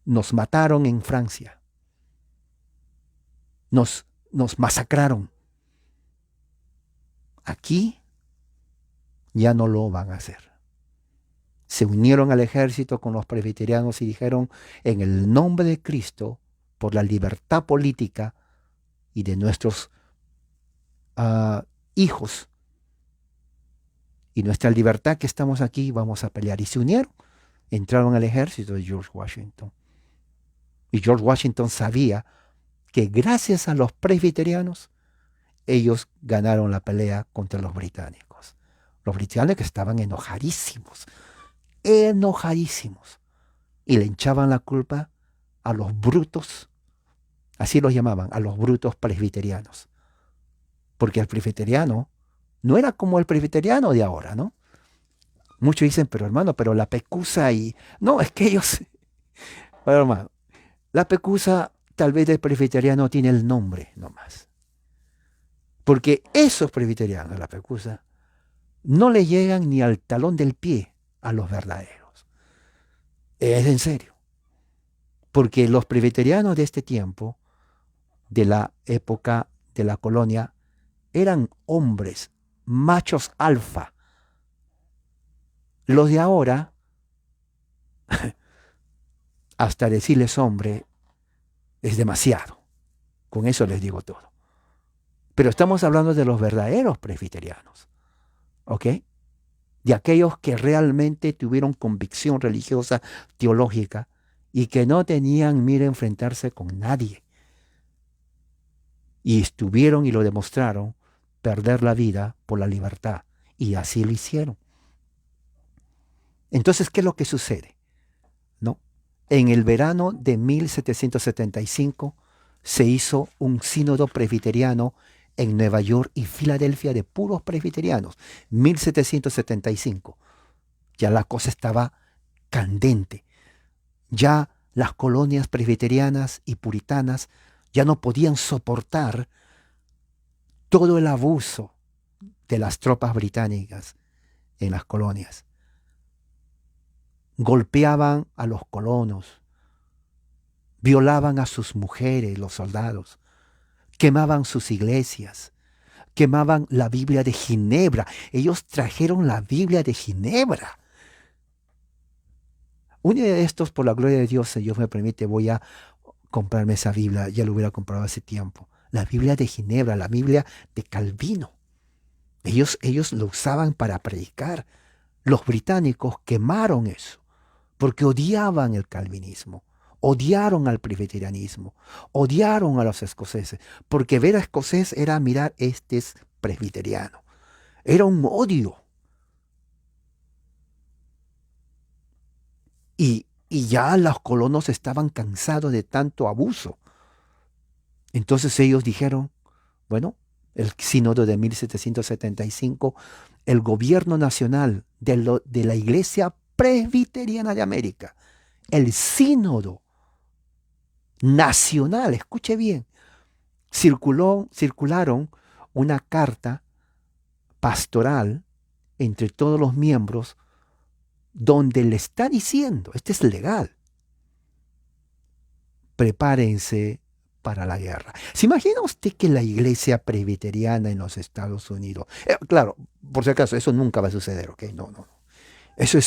Nos mataron en Francia. Nos masacraron. Aquí ya no lo van a hacer. Se unieron al ejército con los presbiterianos y dijeron, en el nombre de Cristo, por la libertad política y de nuestros hijos y nuestra libertad que estamos aquí, vamos a pelear. Y se unieron, entraron al ejército de George Washington. Y George Washington sabía que gracias a los presbiterianos, ellos ganaron la pelea contra los británicos. Los británicos estaban enojadísimos, y le echaban la culpa a los brutos, así los llamaban, a los brutos presbiterianos. Porque el presbiteriano no era como el presbiteriano de ahora, ¿no? Muchos dicen, pero hermano, pero la pecusa y... No, es que ellos... Bueno, hermano, la pecusa tal vez del presbiteriano tiene el nombre nomás. Porque esos presbiterianos, la pecusa, no le llegan ni al talón del pie a los verdaderos. Es en serio. Porque los presbiterianos de este tiempo, de la época de la colonia, eran hombres, machos alfa. Los de ahora, hasta decirles hombre, es demasiado. Con eso les digo todo. Pero estamos hablando de los verdaderos presbiterianos, ¿ok? De aquellos que realmente tuvieron convicción religiosa, teológica, y que no tenían miedo a enfrentarse con nadie. Y estuvieron y lo demostraron, perder la vida por la libertad. Y así lo hicieron. Entonces, ¿qué es lo que sucede? ¿No? En el verano de 1775 se hizo un sínodo presbiteriano en Nueva York y Filadelfia de puros presbiterianos. 1775. Ya la cosa estaba candente. Ya las colonias presbiterianas y puritanas ya no podían soportar todo el abuso de las tropas británicas en las colonias. Golpeaban a los colonos, violaban a sus mujeres, los soldados, quemaban sus iglesias, quemaban la Biblia de Ginebra. Ellos trajeron la Biblia de Ginebra. Un día de estos, por la gloria de Dios, si Dios me permite, voy a comprarme esa Biblia. Ya lo hubiera comprado hace tiempo. La Biblia de Ginebra, la Biblia de Calvino. Ellos lo usaban para predicar. Los británicos quemaron eso porque odiaban el calvinismo, odiaron al presbiterianismo, odiaron a los escoceses, porque ver a escocés era mirar, este es presbiteriano. Era un odio. Y ya los colonos estaban cansados de tanto abuso. Entonces ellos dijeron, bueno, el sínodo de 1775, el gobierno nacional de la Iglesia Presbiteriana de América, el sínodo nacional, escuche bien, circularon una carta pastoral entre todos los miembros donde le está diciendo, este es legal, prepárense para la guerra. ¿Se imagina usted que la iglesia presbiteriana en los Estados Unidos, claro, por si acaso, eso nunca va a suceder, ¿ok? No. Eso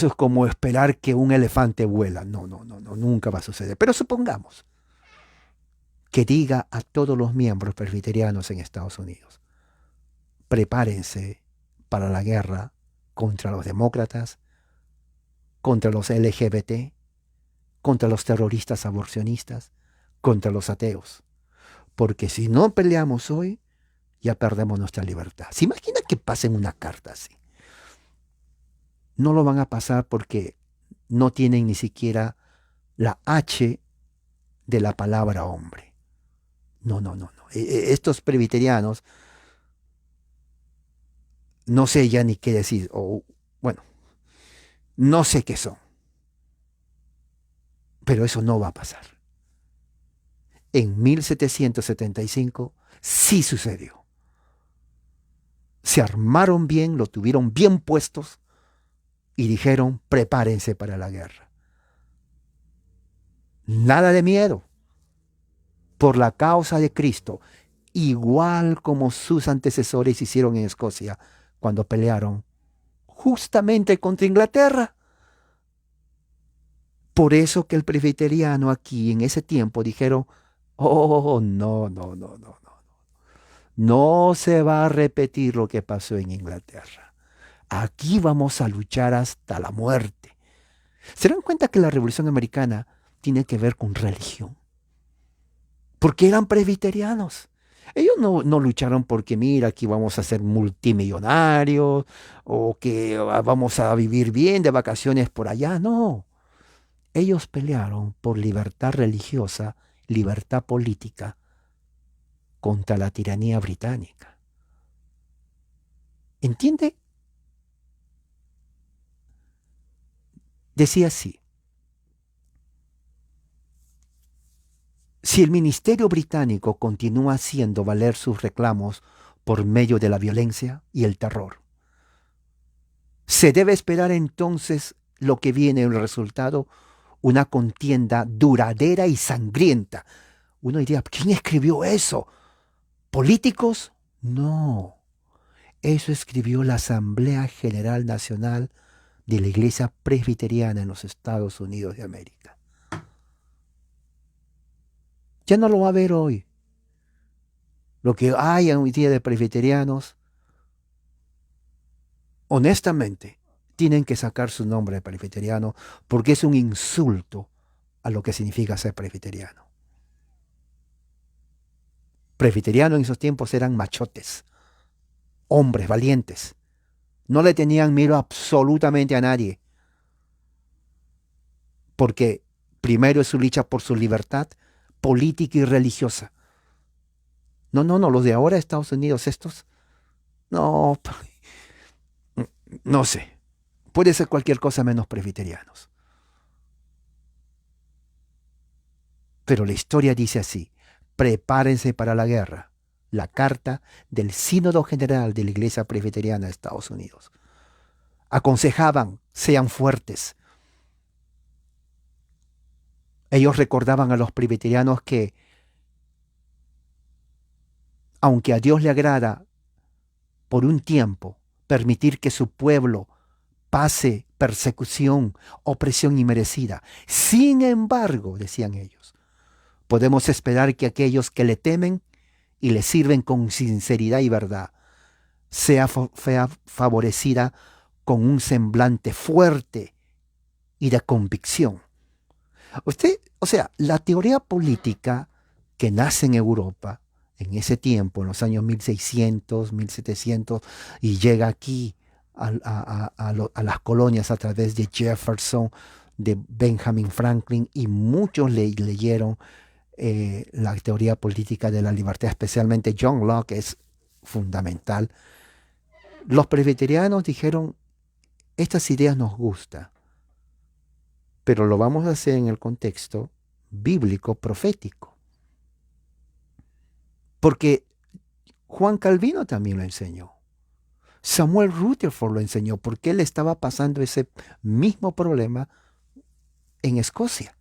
es como esperar que un elefante vuela. No, nunca va a suceder. Pero supongamos que diga a todos los miembros presbiterianos en Estados Unidos, prepárense para la guerra contra los demócratas, contra los LGBT, contra los terroristas aborcionistas, contra los ateos. Porque si no peleamos hoy, ya perdemos nuestra libertad. ¿Se imagina que pasen una carta así? No lo van a pasar porque no tienen ni siquiera la H de la palabra hombre. No. Estos presbiterianos, no sé ya ni qué decir, o bueno, no sé qué son. Pero eso no va a pasar. En 1775 sí sucedió. se armaron bien, lo tuvieron bien puestos y dijeron, prepárense para la guerra. Nada de miedo. Por la causa de Cristo, igual como sus antecesores hicieron en Escocia cuando pelearon justamente contra Inglaterra. Por eso que el presbiteriano aquí en ese tiempo dijeron, oh, no, no, no, no, no. No se va a repetir lo que pasó en Inglaterra. Aquí vamos a luchar hasta la muerte. ¿Se dan cuenta que la Revolución Americana tiene que ver con religión? Porque eran presbiterianos. Ellos no lucharon porque, mira, aquí vamos a ser multimillonarios o que vamos a vivir bien de vacaciones por allá. No. Ellos pelearon por libertad religiosa, libertad política contra la tiranía británica. ¿Entiende? Decía así: si el ministerio británico continúa haciendo valer sus reclamos por medio de la violencia y el terror, se debe esperar entonces lo que viene en el resultado, una contienda duradera y sangrienta. Uno diría, ¿quién escribió eso? ¿Políticos? No. Eso escribió la Asamblea General Nacional de la Iglesia Presbiteriana en los Estados Unidos de América. Ya no lo va a ver hoy. Lo que hay hoy día de presbiterianos, honestamente, tienen que sacar su nombre de presbiteriano porque es un insulto a lo que significa ser presbiteriano. Presbiterianos en esos tiempos eran machotes, hombres valientes. No le tenían miedo absolutamente a nadie, porque primero es su lucha por su libertad política y religiosa. No, los de ahora, Estados Unidos, estos, no, no sé, puede ser cualquier cosa menos presbiterianos. Pero la historia dice así: prepárense para la guerra. La carta del Sínodo General de la Iglesia Presbiteriana de Estados Unidos. Aconsejaban, sean fuertes. Ellos recordaban a los presbiterianos que, aunque a Dios le agrada por un tiempo permitir que su pueblo pase persecución, opresión inmerecida, sin embargo, decían ellos, podemos esperar que aquellos que le temen y le sirven con sinceridad y verdad sea favorecida con un semblante fuerte y de convicción. O sea, la teoría política que nace en Europa en ese tiempo, en los años 1600, 1700, y llega aquí a las colonias a través de Jefferson, de Benjamin Franklin, y muchos leyeron la teoría política de la libertad, especialmente John Locke, es fundamental. Los presbiterianos dijeron, estas ideas nos gustan, pero lo vamos a hacer en el contexto bíblico profético. Porque Juan Calvino también lo enseñó. Samuel Rutherford lo enseñó porque él estaba pasando ese mismo problema en Escocia.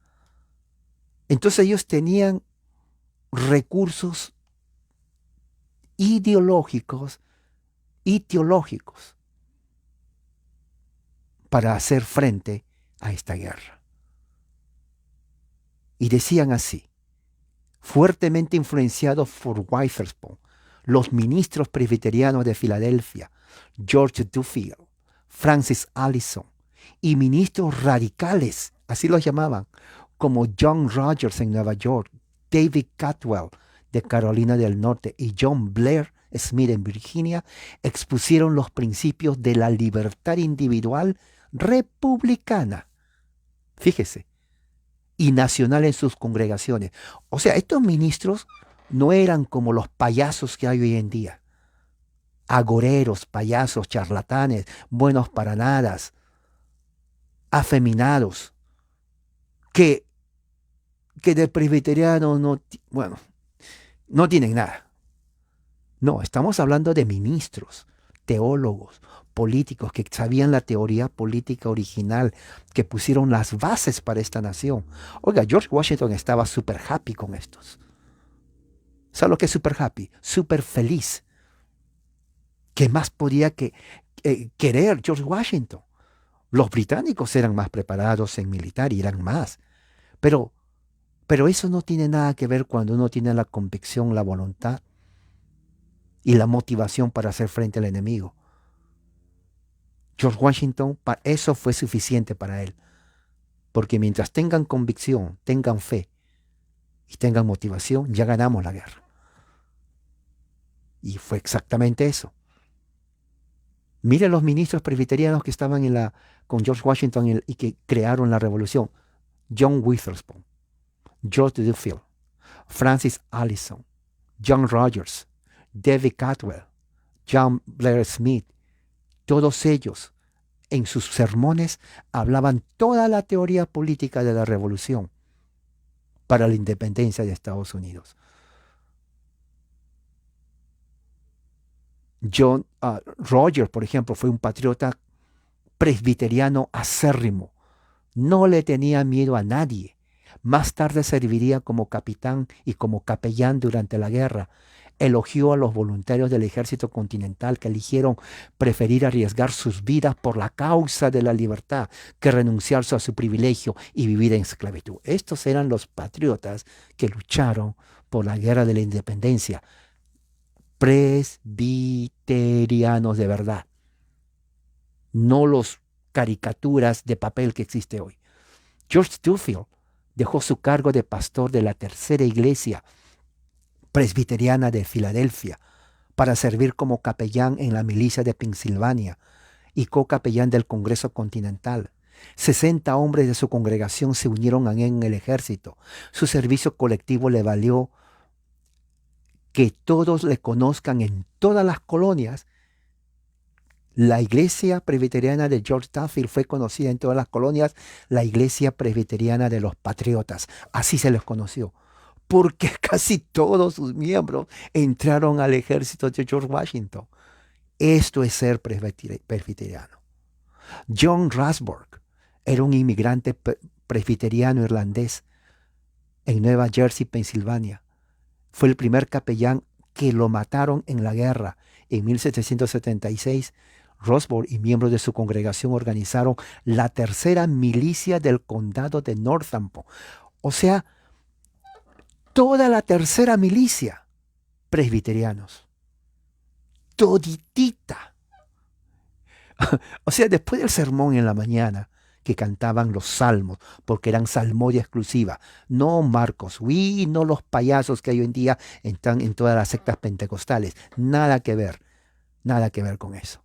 Entonces ellos tenían recursos ideológicos y teológicos para hacer frente a esta guerra. Y decían así: fuertemente influenciados por Witherspoon, los ministros presbiterianos de Filadelfia, George Duffield, Francis Allison, y ministros radicales, así los llamaban, como John Rogers en Nueva York, David Caldwell de Carolina del Norte y John Blair Smith en Virginia, expusieron los principios de la libertad individual republicana. Fíjese, y nacional en sus congregaciones. O sea, estos ministros no eran como los payasos que hay hoy en día. Agoreros, payasos, charlatanes, buenos para nada, afeminados, que de presbiteriano no tienen nada. No, estamos hablando de ministros teólogos, políticos que sabían la teoría política original, que pusieron las bases para esta nación. Oiga, George Washington estaba súper happy con estos. ¿Sabe lo que es súper happy? Súper feliz. ¿Qué más podía querer George Washington? Los británicos eran más preparados en militar y eran más. Pero eso no tiene nada que ver cuando uno tiene la convicción, la voluntad y la motivación para hacer frente al enemigo. George Washington, eso fue suficiente para él. Porque mientras tengan convicción, tengan fe y tengan motivación, ya ganamos la guerra. Y fue exactamente eso. Mire los ministros presbiterianos que estaban con George Washington y que crearon la revolución. John Witherspoon, George Duffield, Francis Allison, John Rogers, David Caldwell, John Blair Smith. Todos ellos en sus sermones hablaban toda la teoría política de la revolución para la independencia de Estados Unidos. John Rogers, por ejemplo, fue un patriota presbiteriano acérrimo. No le tenía miedo a nadie. Más tarde serviría como capitán y como capellán durante la guerra. Elogió a los voluntarios del ejército continental que eligieron preferir arriesgar sus vidas por la causa de la libertad que renunciarse a su privilegio y vivir en esclavitud. Estos eran los patriotas que lucharon por la guerra de la independencia. Presbiterianos de verdad. No los caricaturas de papel que existe hoy. George Duffield dejó su cargo de pastor de la tercera iglesia presbiteriana de Filadelfia para servir como capellán en la milicia de Pensilvania y co-capellán del Congreso Continental. 60 hombres de su congregación se unieron a él en el ejército. Su servicio colectivo le valió que todos le conozcan en todas las colonias. La iglesia presbiteriana de George Duffield fue conocida en todas las colonias, la iglesia presbiteriana de los patriotas. Así se les conoció, porque casi todos sus miembros entraron al ejército de George Washington. Esto es ser presbiteriano. John Rasborg era un inmigrante presbiteriano irlandés en Nueva Jersey, Pensilvania. Fue el primer capellán que lo mataron en la guerra. En 1776, Rasborg y miembros de su congregación organizaron la tercera milicia del condado de Northampton. O sea, toda la tercera milicia, presbiterianos. Toditita. O sea, después del sermón en la mañana, que cantaban los salmos, porque eran salmodia exclusiva. No Marcos Witt, no los payasos que hoy en día están en todas las sectas pentecostales. Nada que ver con eso.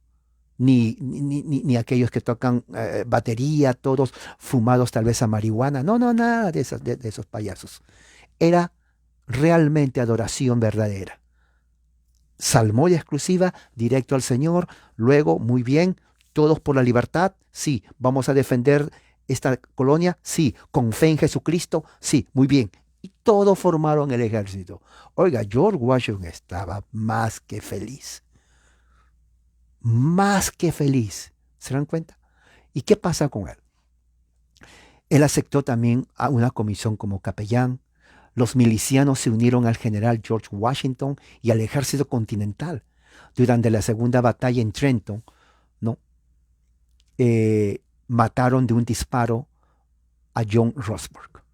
Ni aquellos que tocan batería, todos fumados tal vez a marihuana. No, nada de esos payasos. Era realmente adoración verdadera. Salmodia exclusiva, directo al Señor. Luego, muy bien, todos por la libertad. Sí, vamos a defender esta colonia. Sí, con fe en Jesucristo. Sí, muy bien. Y todos formaron el ejército. Oiga, George Washington estaba más que feliz. Más que feliz. ¿Se dan cuenta? ¿Y qué pasa con él? Él aceptó también a una comisión como capellán. Los milicianos se unieron al general George Washington y al ejército continental durante la segunda batalla en Trenton, ¿no? Mataron de un disparo a John Rasborg.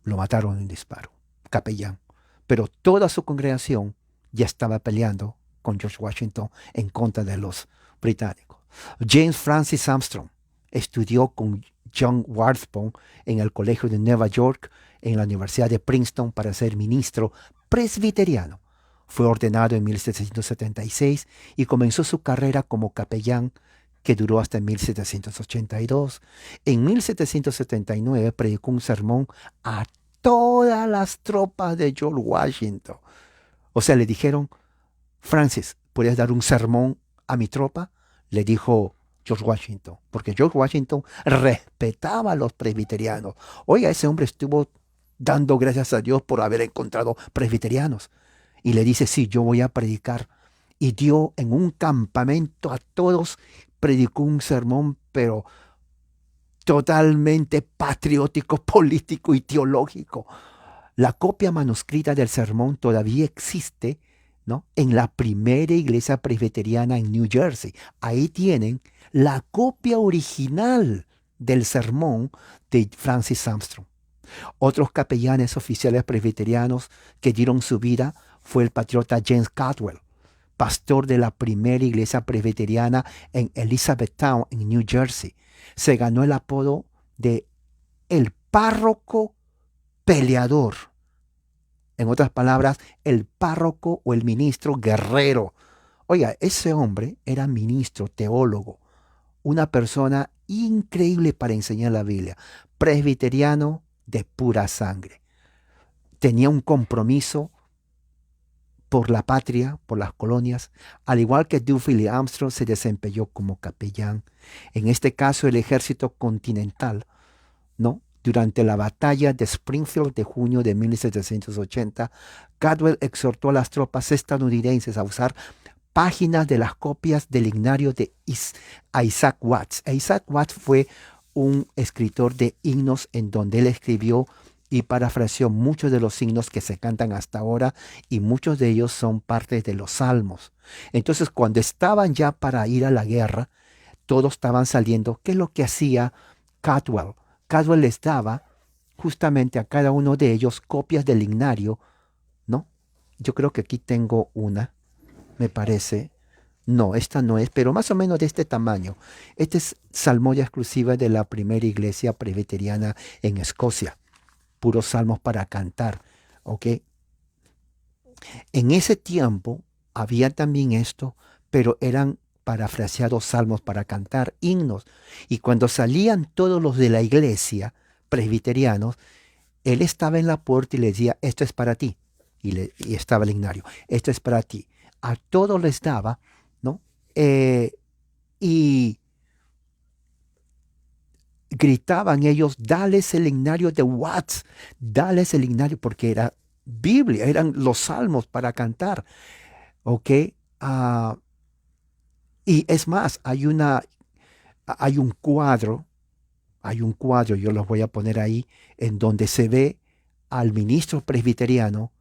Lo mataron de un disparo, capellán. Pero toda su congregación ya estaba peleando con George Washington en contra de los británicos. James Francis Armstrong estudió con John Witherspoon en el Colegio de Nueva York, en la Universidad de Princeton, para ser ministro presbiteriano. Fue ordenado en 1776 y comenzó su carrera como capellán, que duró hasta 1782. En 1779 predicó un sermón a todas las tropas de George Washington. O sea, le dijeron: Francis, ¿puedes dar un sermón a mi tropa? Le dijo George Washington, porque George Washington respetaba a los presbiterianos. Oiga, ese hombre estuvo dando gracias a Dios por haber encontrado presbiterianos. Y le dice: sí, yo voy a predicar y dio en un campamento a todos, predicó un sermón, pero totalmente patriótico, político y teológico. La copia manuscrita del sermón todavía existe, ¿no?, en la primera iglesia presbiteriana en New Jersey. Ahí tienen la copia original del sermón de Francis Armstrong. Otros capellanes oficiales presbiterianos que dieron su vida fue el patriota James Caldwell, pastor de la primera iglesia presbiteriana en Elizabethtown, en New Jersey. Se ganó el apodo de el párroco peleador. En otras palabras, el párroco o el ministro guerrero. Oiga, ese hombre era ministro, teólogo, una persona increíble para enseñar la Biblia, presbiteriano de pura sangre. Tenía un compromiso por la patria, por las colonias, al igual que Duffield Armstrong se desempeñó como capellán, en este caso el ejército continental, ¿no? Durante la batalla de Springfield de junio de 1780, Caldwell exhortó a las tropas estadounidenses a usar páginas de las copias del himnario de Isaac Watts. Isaac Watts fue un escritor de himnos en donde él escribió y parafraseó muchos de los himnos que se cantan hasta ahora, y muchos de ellos son parte de los salmos. Entonces, cuando estaban ya para ir a la guerra, todos estaban saliendo. ¿Qué es lo que hacía Caldwell? Caldwell les daba justamente a cada uno de ellos copias del himnario, ¿no? Yo creo que aquí tengo una, me parece. No, esta no es, pero más o menos de este tamaño. Esta es salmodia exclusiva de la primera iglesia presbiteriana en Escocia. Puros salmos para cantar, ¿ok? En ese tiempo había también esto, pero eran parafraseados salmos para cantar, himnos. Y cuando salían todos los de la iglesia, presbiterianos, él estaba en la puerta y le decía, esto es para ti. Y estaba el himnario, esto es para ti. A todos les daba, ¿no? Y gritaban ellos, dales el himnario de Watts, dales el himnario, porque era Biblia, eran los salmos para cantar, ¿ok? Ah, y es más, hay un cuadro, yo los voy a poner ahí, en donde se ve al ministro presbiteriano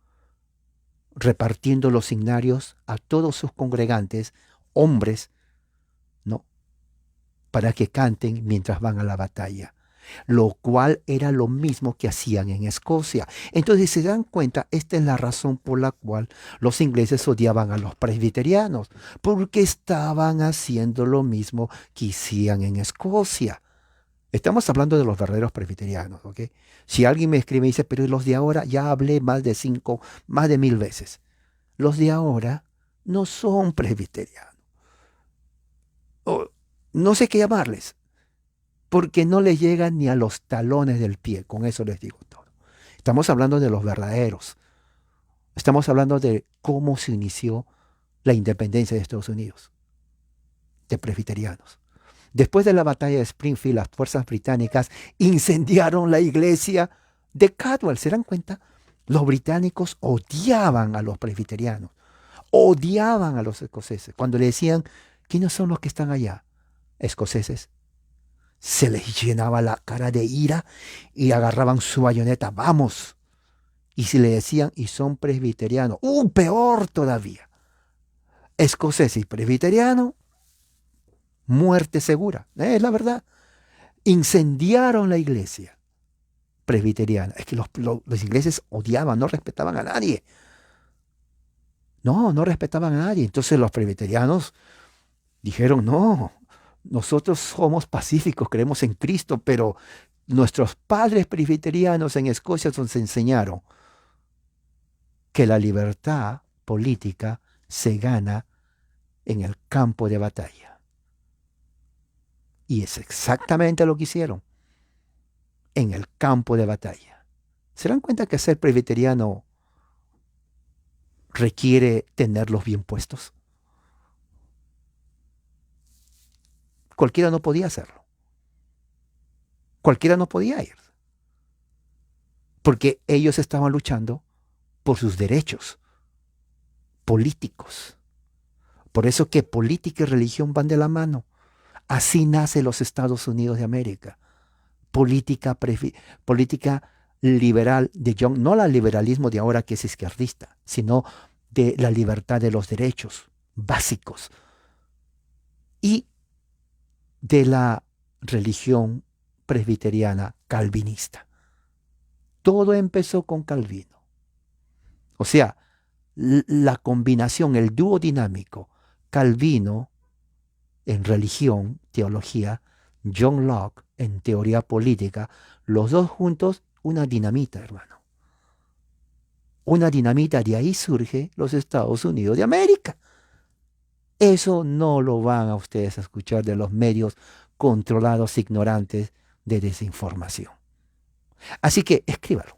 repartiendo los himnarios a todos sus congregantes, hombres, ¿no?, para que canten mientras van a la batalla, lo cual era lo mismo que hacían en Escocia. Entonces, si se dan cuenta, esta es la razón por la cual los ingleses odiaban a los presbiterianos, porque estaban haciendo lo mismo que hacían en Escocia. Estamos hablando de los verdaderos presbiterianos, ¿ok? Si alguien me escribe y dice, pero los de ahora, ya hablé más de 1000 veces. Los de ahora no son presbiterianos. No sé qué llamarles, porque no les llegan ni a los talones del pie. Con eso les digo todo. Estamos hablando de los verdaderos. Estamos hablando de cómo se inició la independencia de Estados Unidos, de presbiterianos. Después de la batalla de Springfield, las fuerzas británicas incendiaron la iglesia de Caldwell. ¿Se dan cuenta? Los británicos odiaban a los presbiterianos, odiaban a los escoceses. Cuando le decían, ¿quiénes son los que están allá? Escoceses. Se les llenaba la cara de ira y agarraban su bayoneta. ¡Vamos! Y si le decían, y son presbiterianos, peor todavía. Escoceses y presbiteriano, muerte segura. Es la verdad. Incendiaron la iglesia presbiteriana. Es que los ingleses odiaban, no respetaban a nadie. No respetaban a nadie. Entonces los presbiterianos dijeron, no, nosotros somos pacíficos, creemos en Cristo, pero nuestros padres presbiterianos en Escocia nos enseñaron que la libertad política se gana en el campo de batalla. Y es exactamente lo que hicieron en el campo de batalla. ¿Se dan cuenta que ser presbiteriano requiere tenerlos bien puestos? Cualquiera no podía hacerlo. Cualquiera no podía ir. Porque ellos estaban luchando por sus derechos políticos. Por eso que política y religión van de la mano. Así nace los Estados Unidos de América. Política liberal de John, no el liberalismo de ahora que es izquierdista, sino de la libertad de los derechos básicos y de la religión presbiteriana calvinista. Todo empezó con Calvino. O sea, la combinación, el dúo dinámico, Calvino en religión, teología, John Locke en teoría política, los dos juntos, una dinamita, hermano. Una dinamita, de ahí surge los Estados Unidos de América. Eso no lo van a ustedes a escuchar de los medios controlados, ignorantes de desinformación. Así que escríbalo.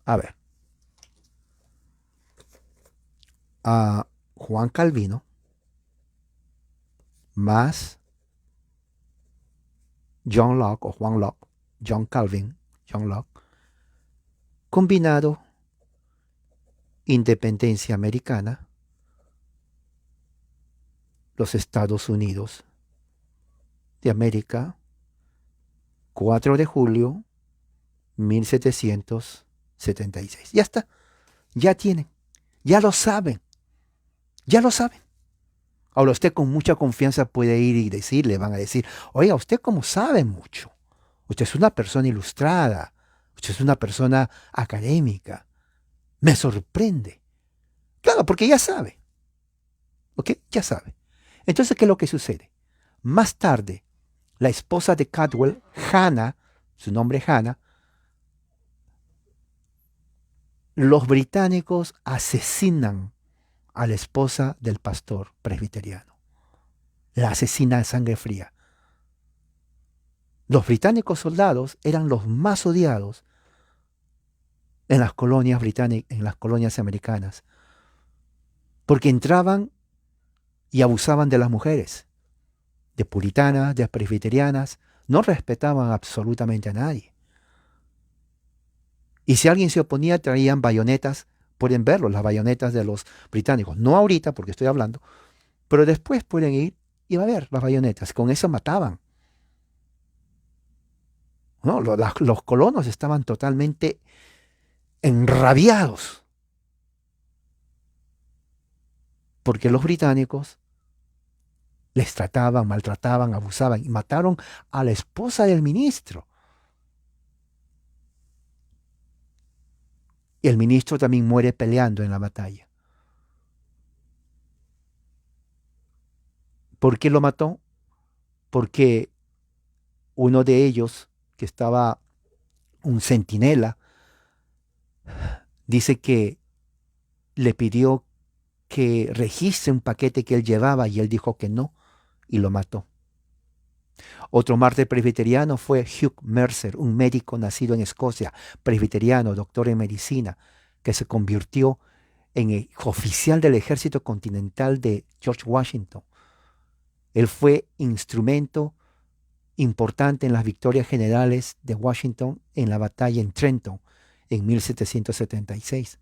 A ver. A Juan Calvino más John Locke o Juan Locke, John Calvin, John Locke, combinado independencia americana, los Estados Unidos de América, 4 de julio 1776. Ya está, ya tienen, ya lo saben, ya lo saben. Ahora usted con mucha confianza puede ir y decirle, van a decir, oiga, usted como sabe mucho, usted es una persona ilustrada, usted es una persona académica, me sorprende. Claro, porque ya sabe, ¿ok? Ya sabe. Entonces, ¿qué es lo que sucede? Más tarde, la esposa de Caldwell, Hannah, su nombre es Hannah, los británicos asesinan a la esposa del pastor presbiteriano. La asesina a sangre fría. Los británicos soldados eran los más odiados en las colonias británicas, en las colonias americanas, porque entraban y abusaban de las mujeres, de puritanas, de presbiterianas, no respetaban absolutamente a nadie. Y si alguien se oponía, traían bayonetas, pueden verlo, las bayonetas de los británicos, no ahorita porque estoy hablando, pero después pueden ir y va a ver las bayonetas, con eso mataban. No, los colonos estaban totalmente enrabiados porque los británicos les trataban, maltrataban, abusaban y mataron a la esposa del ministro. Y el ministro también muere peleando en la batalla. ¿Por qué lo mató? Porque uno de ellos, que estaba un centinela, dice que le pidió que registre un paquete que él llevaba y él dijo que no y lo mató. Otro mártir presbiteriano fue Hugh Mercer, un médico nacido en Escocia, presbiteriano, doctor en medicina, que se convirtió en el oficial del ejército continental de George Washington. Él fue instrumento importante en las victorias generales de Washington en la batalla en Trenton en 1776.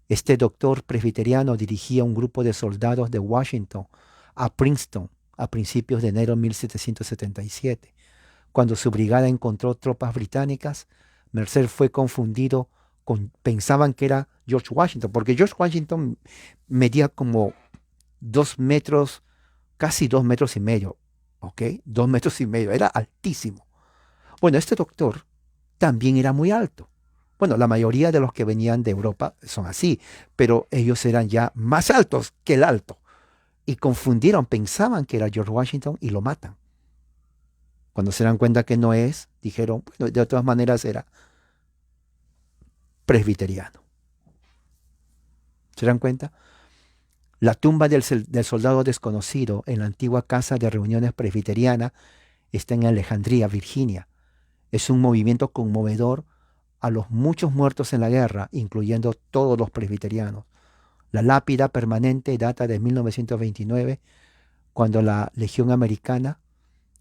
Este doctor presbiteriano dirigía un grupo de soldados de Washington a Princeton a principios de enero de 1777. Cuando su brigada encontró tropas británicas, Mercer fue confundido pensaban que era George Washington, porque George Washington medía como 2 metros, casi 2,5 metros, ¿ok? 2,5 metros, era altísimo. Bueno, este doctor también era muy alto. Bueno, la mayoría de los que venían de Europa son así, pero ellos eran ya más altos que el alto. Y confundieron, pensaban que era George Washington y lo matan. Cuando se dan cuenta que no es, dijeron, bueno, de todas maneras era presbiteriano. ¿Se dan cuenta? La tumba del soldado desconocido en la antigua casa de reuniones presbiteriana está en Alejandría, Virginia. Es un movimiento conmovedor a los muchos muertos en la guerra, incluyendo todos los presbiterianos. La lápida permanente data de 1929, cuando la Legión Americana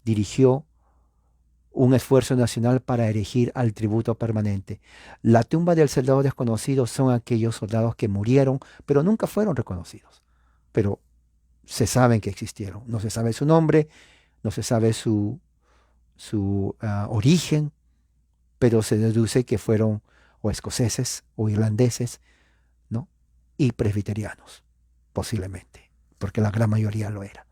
dirigió un esfuerzo nacional para erigir al tributo permanente. La tumba del soldado desconocido son aquellos soldados que murieron, pero nunca fueron reconocidos. Pero se saben que existieron. No se sabe su nombre, no se sabe su origen, pero se deduce que fueron o escoceses o irlandeses, ¿no? Y presbiterianos, posiblemente, porque la gran mayoría lo era.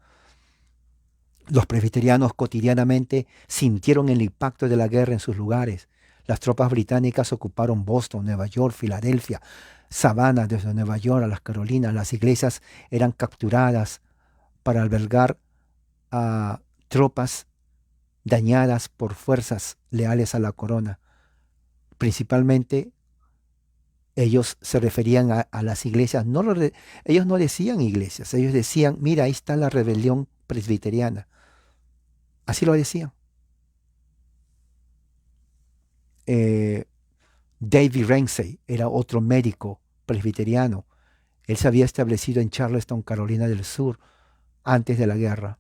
Los presbiterianos cotidianamente sintieron el impacto de la guerra en sus lugares. Las tropas británicas ocuparon Boston, Nueva York, Filadelfia, Savannah, desde Nueva York a las Carolinas. Las iglesias eran capturadas para albergar a tropas dañadas por fuerzas leales a la corona. Principalmente ellos se referían a las iglesias. Ellos no decían iglesias, ellos decían, mira, ahí está la rebelión presbiteriana. Así lo decían. David Ramsay era otro médico presbiteriano. Él se había establecido en Charleston, Carolina del Sur, antes de la guerra.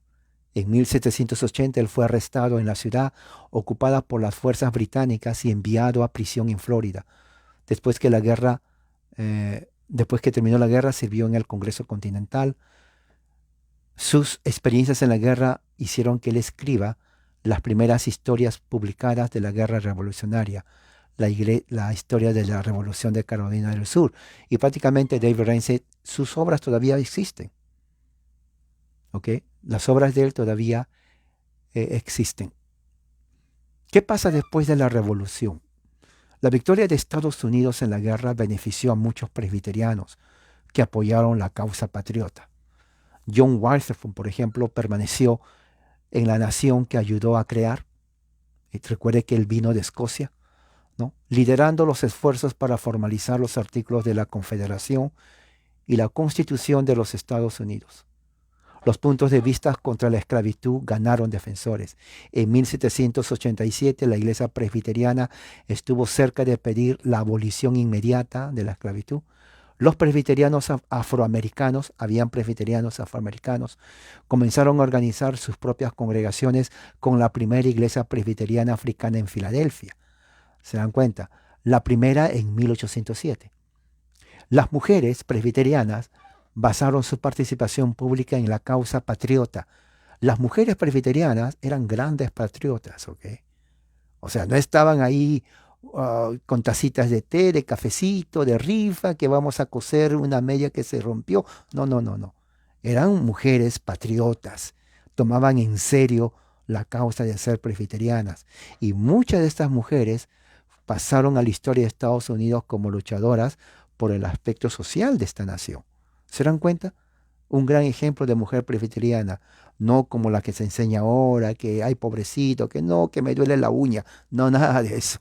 En 1780 él fue arrestado en la ciudad ocupada por las fuerzas británicas y enviado a prisión en Florida. Después que terminó la guerra, sirvió en el Congreso Continental. Sus experiencias en la guerra hicieron que él escriba las primeras historias publicadas de la guerra revolucionaria, la historia de la Revolución de Carolina del Sur. Y prácticamente David Ramsay, sus obras todavía existen. ¿Ok? Las obras de él todavía existen. ¿Qué pasa después de la Revolución? La victoria de Estados Unidos en la guerra benefició a muchos presbiterianos que apoyaron la causa patriota. John Witherspoon, por ejemplo, permaneció en la nación que ayudó a crear. Y recuerde que él vino de Escocia, ¿no? Liderando los esfuerzos para formalizar los artículos de la Confederación y la Constitución de los Estados Unidos. Los puntos de vista contra la esclavitud ganaron defensores. En 1787 la iglesia presbiteriana estuvo cerca de pedir la abolición inmediata de la esclavitud. Los presbiterianos afroamericanos, habían presbiterianos afroamericanos, comenzaron a organizar sus propias congregaciones con la primera iglesia presbiteriana africana en Filadelfia. ¿Se dan cuenta? La primera en 1807. Las mujeres presbiterianas basaron su participación pública en la causa patriota. Las mujeres presbiterianas eran grandes patriotas, ¿ok? O sea, no estaban ahí con tacitas de té, de cafecito, de rifa, que vamos a coser una media que se rompió. No, no, no, no. Eran mujeres patriotas. Tomaban en serio la causa de ser presbiterianas. Y muchas de estas mujeres pasaron a la historia de Estados Unidos como luchadoras por el aspecto social de esta nación. ¿Se dan cuenta? Un gran ejemplo de mujer presbiteriana, no como la que se enseña ahora, que ay pobrecito, que no, que me duele la uña. No, nada de eso.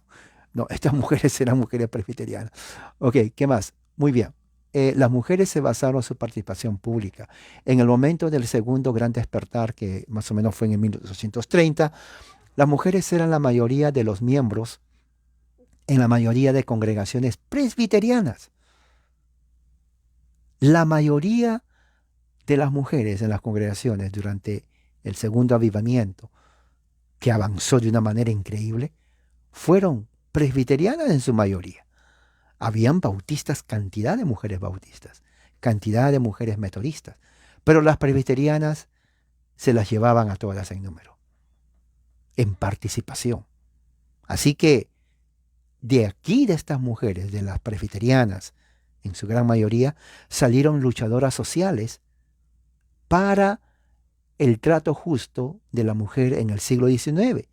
No, estas mujeres eran mujeres presbiterianas. Ok, ¿qué más? Muy bien. Las mujeres se basaron en su participación pública. En el momento del segundo gran despertar, que más o menos fue en 1830, las mujeres eran la mayoría de los miembros en la mayoría de congregaciones presbiterianas. La mayoría de las mujeres en las congregaciones durante el segundo avivamiento, que avanzó de una manera increíble, fueron presbiterianas en su mayoría. Habían bautistas, cantidad de mujeres bautistas, cantidad de mujeres metodistas, pero las presbiterianas se las llevaban a todas en número, en participación. Así que de aquí, de estas mujeres, de las presbiterianas, en su gran mayoría, salieron luchadoras sociales para el trato justo de la mujer en el siglo XIX.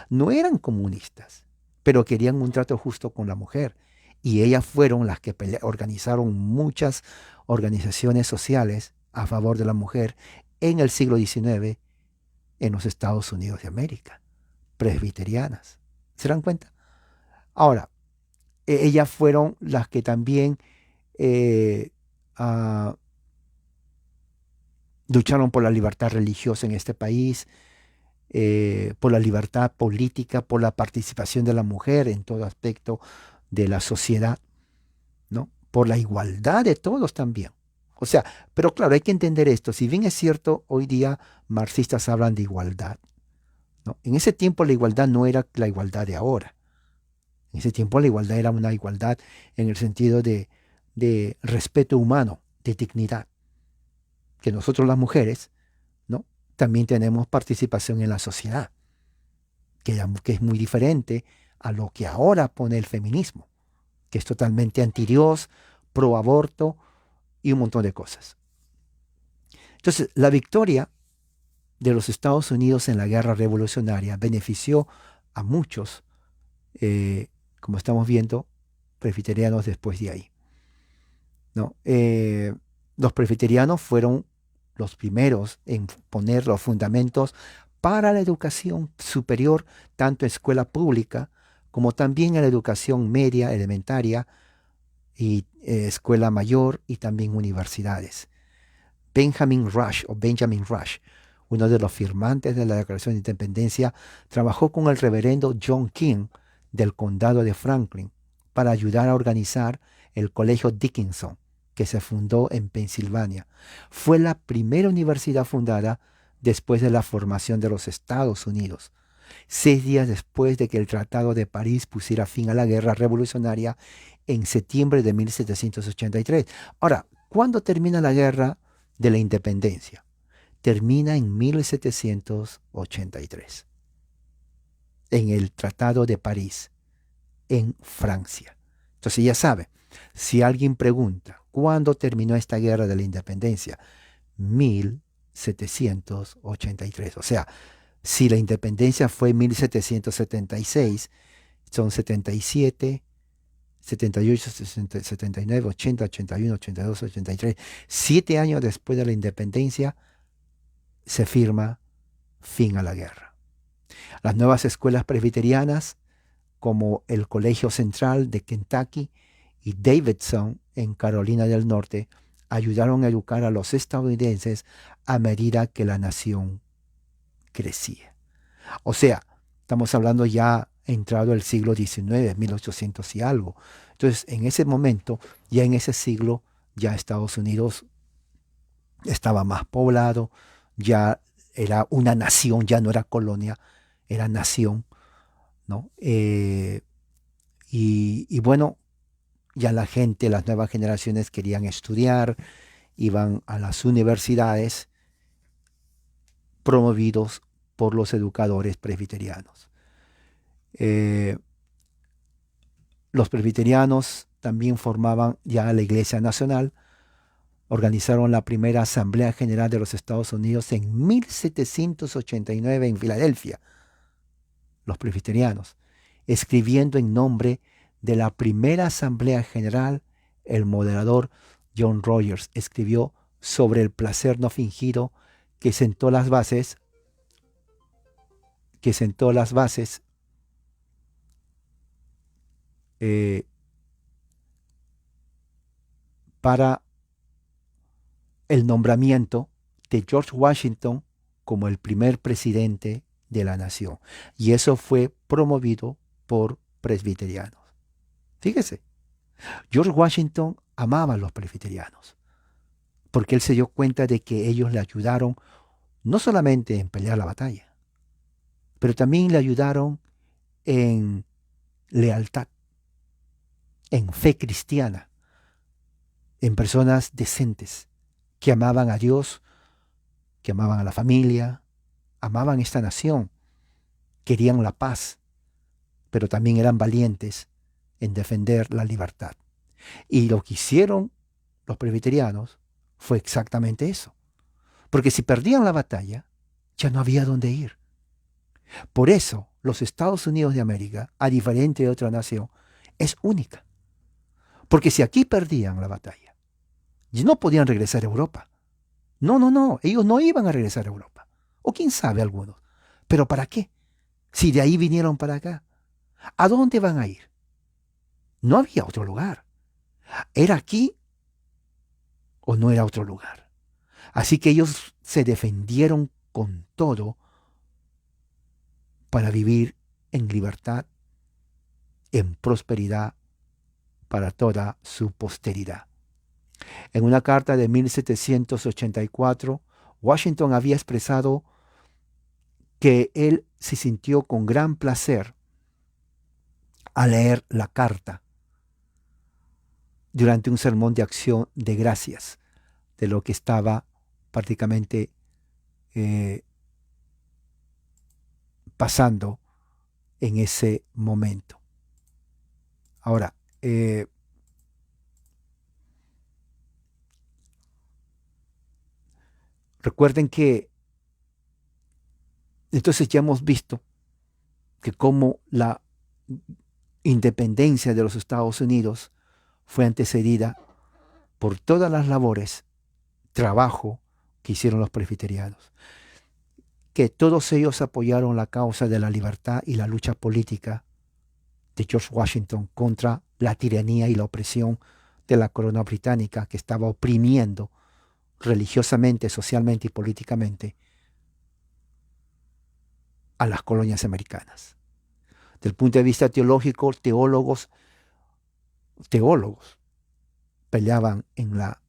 No eran comunistas, pero querían un trato justo con la mujer. Y ellas fueron las que organizaron muchas organizaciones sociales a favor de la mujer en el siglo XIX en los Estados Unidos de América, presbiterianas. ¿Se dan cuenta? Ahora, ellas fueron las que también lucharon por la libertad religiosa en este país, por la libertad política, por la participación de la mujer en todo aspecto de la sociedad, ¿no? Por la igualdad de todos también. O sea, pero claro, hay que entender esto. Si bien es cierto, hoy día marxistas hablan de igualdad, ¿no? En ese tiempo la igualdad no era la igualdad de ahora. En ese tiempo la igualdad era una igualdad en el sentido de respeto humano, de dignidad. que nosotros las mujeres, ¿no? También tenemos participación en la sociedad, que es muy diferente a lo que ahora pone el feminismo, que es totalmente anti-Dios, pro-aborto y un montón de cosas. Entonces, la victoria de los Estados Unidos en la guerra revolucionaria benefició a muchos, como estamos viendo, presbiterianos después de ahí, ¿no? Los presbiterianos fueron los primeros en poner los fundamentos para la educación superior, tanto en escuela pública como también en la educación media, elementaria y escuela mayor y también universidades. Benjamin Rush, uno de los firmantes de la Declaración de Independencia, trabajó con el reverendo John King del condado de Franklin para ayudar a organizar el Colegio Dickinson, que se fundó en Pensilvania. Fue la primera universidad fundada después de la formación de los Estados Unidos, 6 días después de que el Tratado de París pusiera fin a la guerra revolucionaria en septiembre de 1783. Ahora, ¿cuándo termina la guerra de la independencia? Termina en 1783, en el Tratado de París, en Francia. Entonces ya sabe, si alguien pregunta, ¿cuándo terminó esta guerra de la independencia? 1783. O sea, si la independencia fue en 1776, son 77, 78, 60, 79, 80, 81, 82, 83. 7 años después de la independencia se firma fin a la guerra. Las nuevas escuelas presbiterianas, como el Colegio Central de Kentucky y Davidson en Carolina del Norte, ayudaron a educar a los estadounidenses a medida que la nación crecía. O sea, estamos hablando ya entrado el siglo XIX, 1800 y algo. Entonces, en ese momento, ya en ese siglo, ya Estados Unidos estaba más poblado, ya era una nación, ya no era colonia, era nación, ¿no? Y bueno, ya la gente, las nuevas generaciones querían estudiar, iban a las universidades promovidos por los educadores presbiterianos. Los presbiterianos también formaban ya la Iglesia Nacional, organizaron la primera Asamblea General de los Estados Unidos en 1789 en Filadelfia, los presbiterianos, escribiendo en nombre de la primera Asamblea General, el moderador John Rogers escribió sobre el placer no fingido que sentó las bases para el nombramiento de George Washington como el primer presidente de la nación. Y eso fue promovido por presbiterianos. Fíjese, George Washington amaba a los presbiterianos, porque él se dio cuenta de que ellos le ayudaron no solamente en pelear la batalla, pero también le ayudaron en lealtad, en fe cristiana, en personas decentes que amaban a Dios, que amaban a la familia, amaban esta nación, querían la paz, pero también eran valientes en defender la libertad. Y lo que hicieron los presbiterianos fue exactamente eso. Porque si perdían la batalla, ya no había dónde ir. Por eso, los Estados Unidos de América, a diferencia de otra nación, es única. Porque si aquí perdían la batalla, ya no podían regresar a Europa. No, ellos no iban a regresar a Europa. O quién sabe algunos. ¿Pero para qué? Si de ahí vinieron para acá. ¿A dónde van a ir? No había otro lugar. ¿Era aquí o no era otro lugar? Así que ellos se defendieron con todo para vivir en libertad, en prosperidad para toda su posteridad. En una carta de 1784, Washington había expresado que él se sintió con gran placer al leer la carta durante un sermón de acción de gracias de lo que estaba prácticamente pasando en ese momento. Ahora, recuerden que entonces ya hemos visto que como la independencia de los Estados Unidos fue antecedida por todas las labores, trabajo que hicieron los presbiterianos, que todos ellos apoyaron la causa de la libertad y la lucha política de George Washington contra la tiranía y la opresión de la corona británica, que estaba oprimiendo religiosamente, socialmente y políticamente a las colonias americanas. Desde el punto de vista teológico, teólogos peleaban en la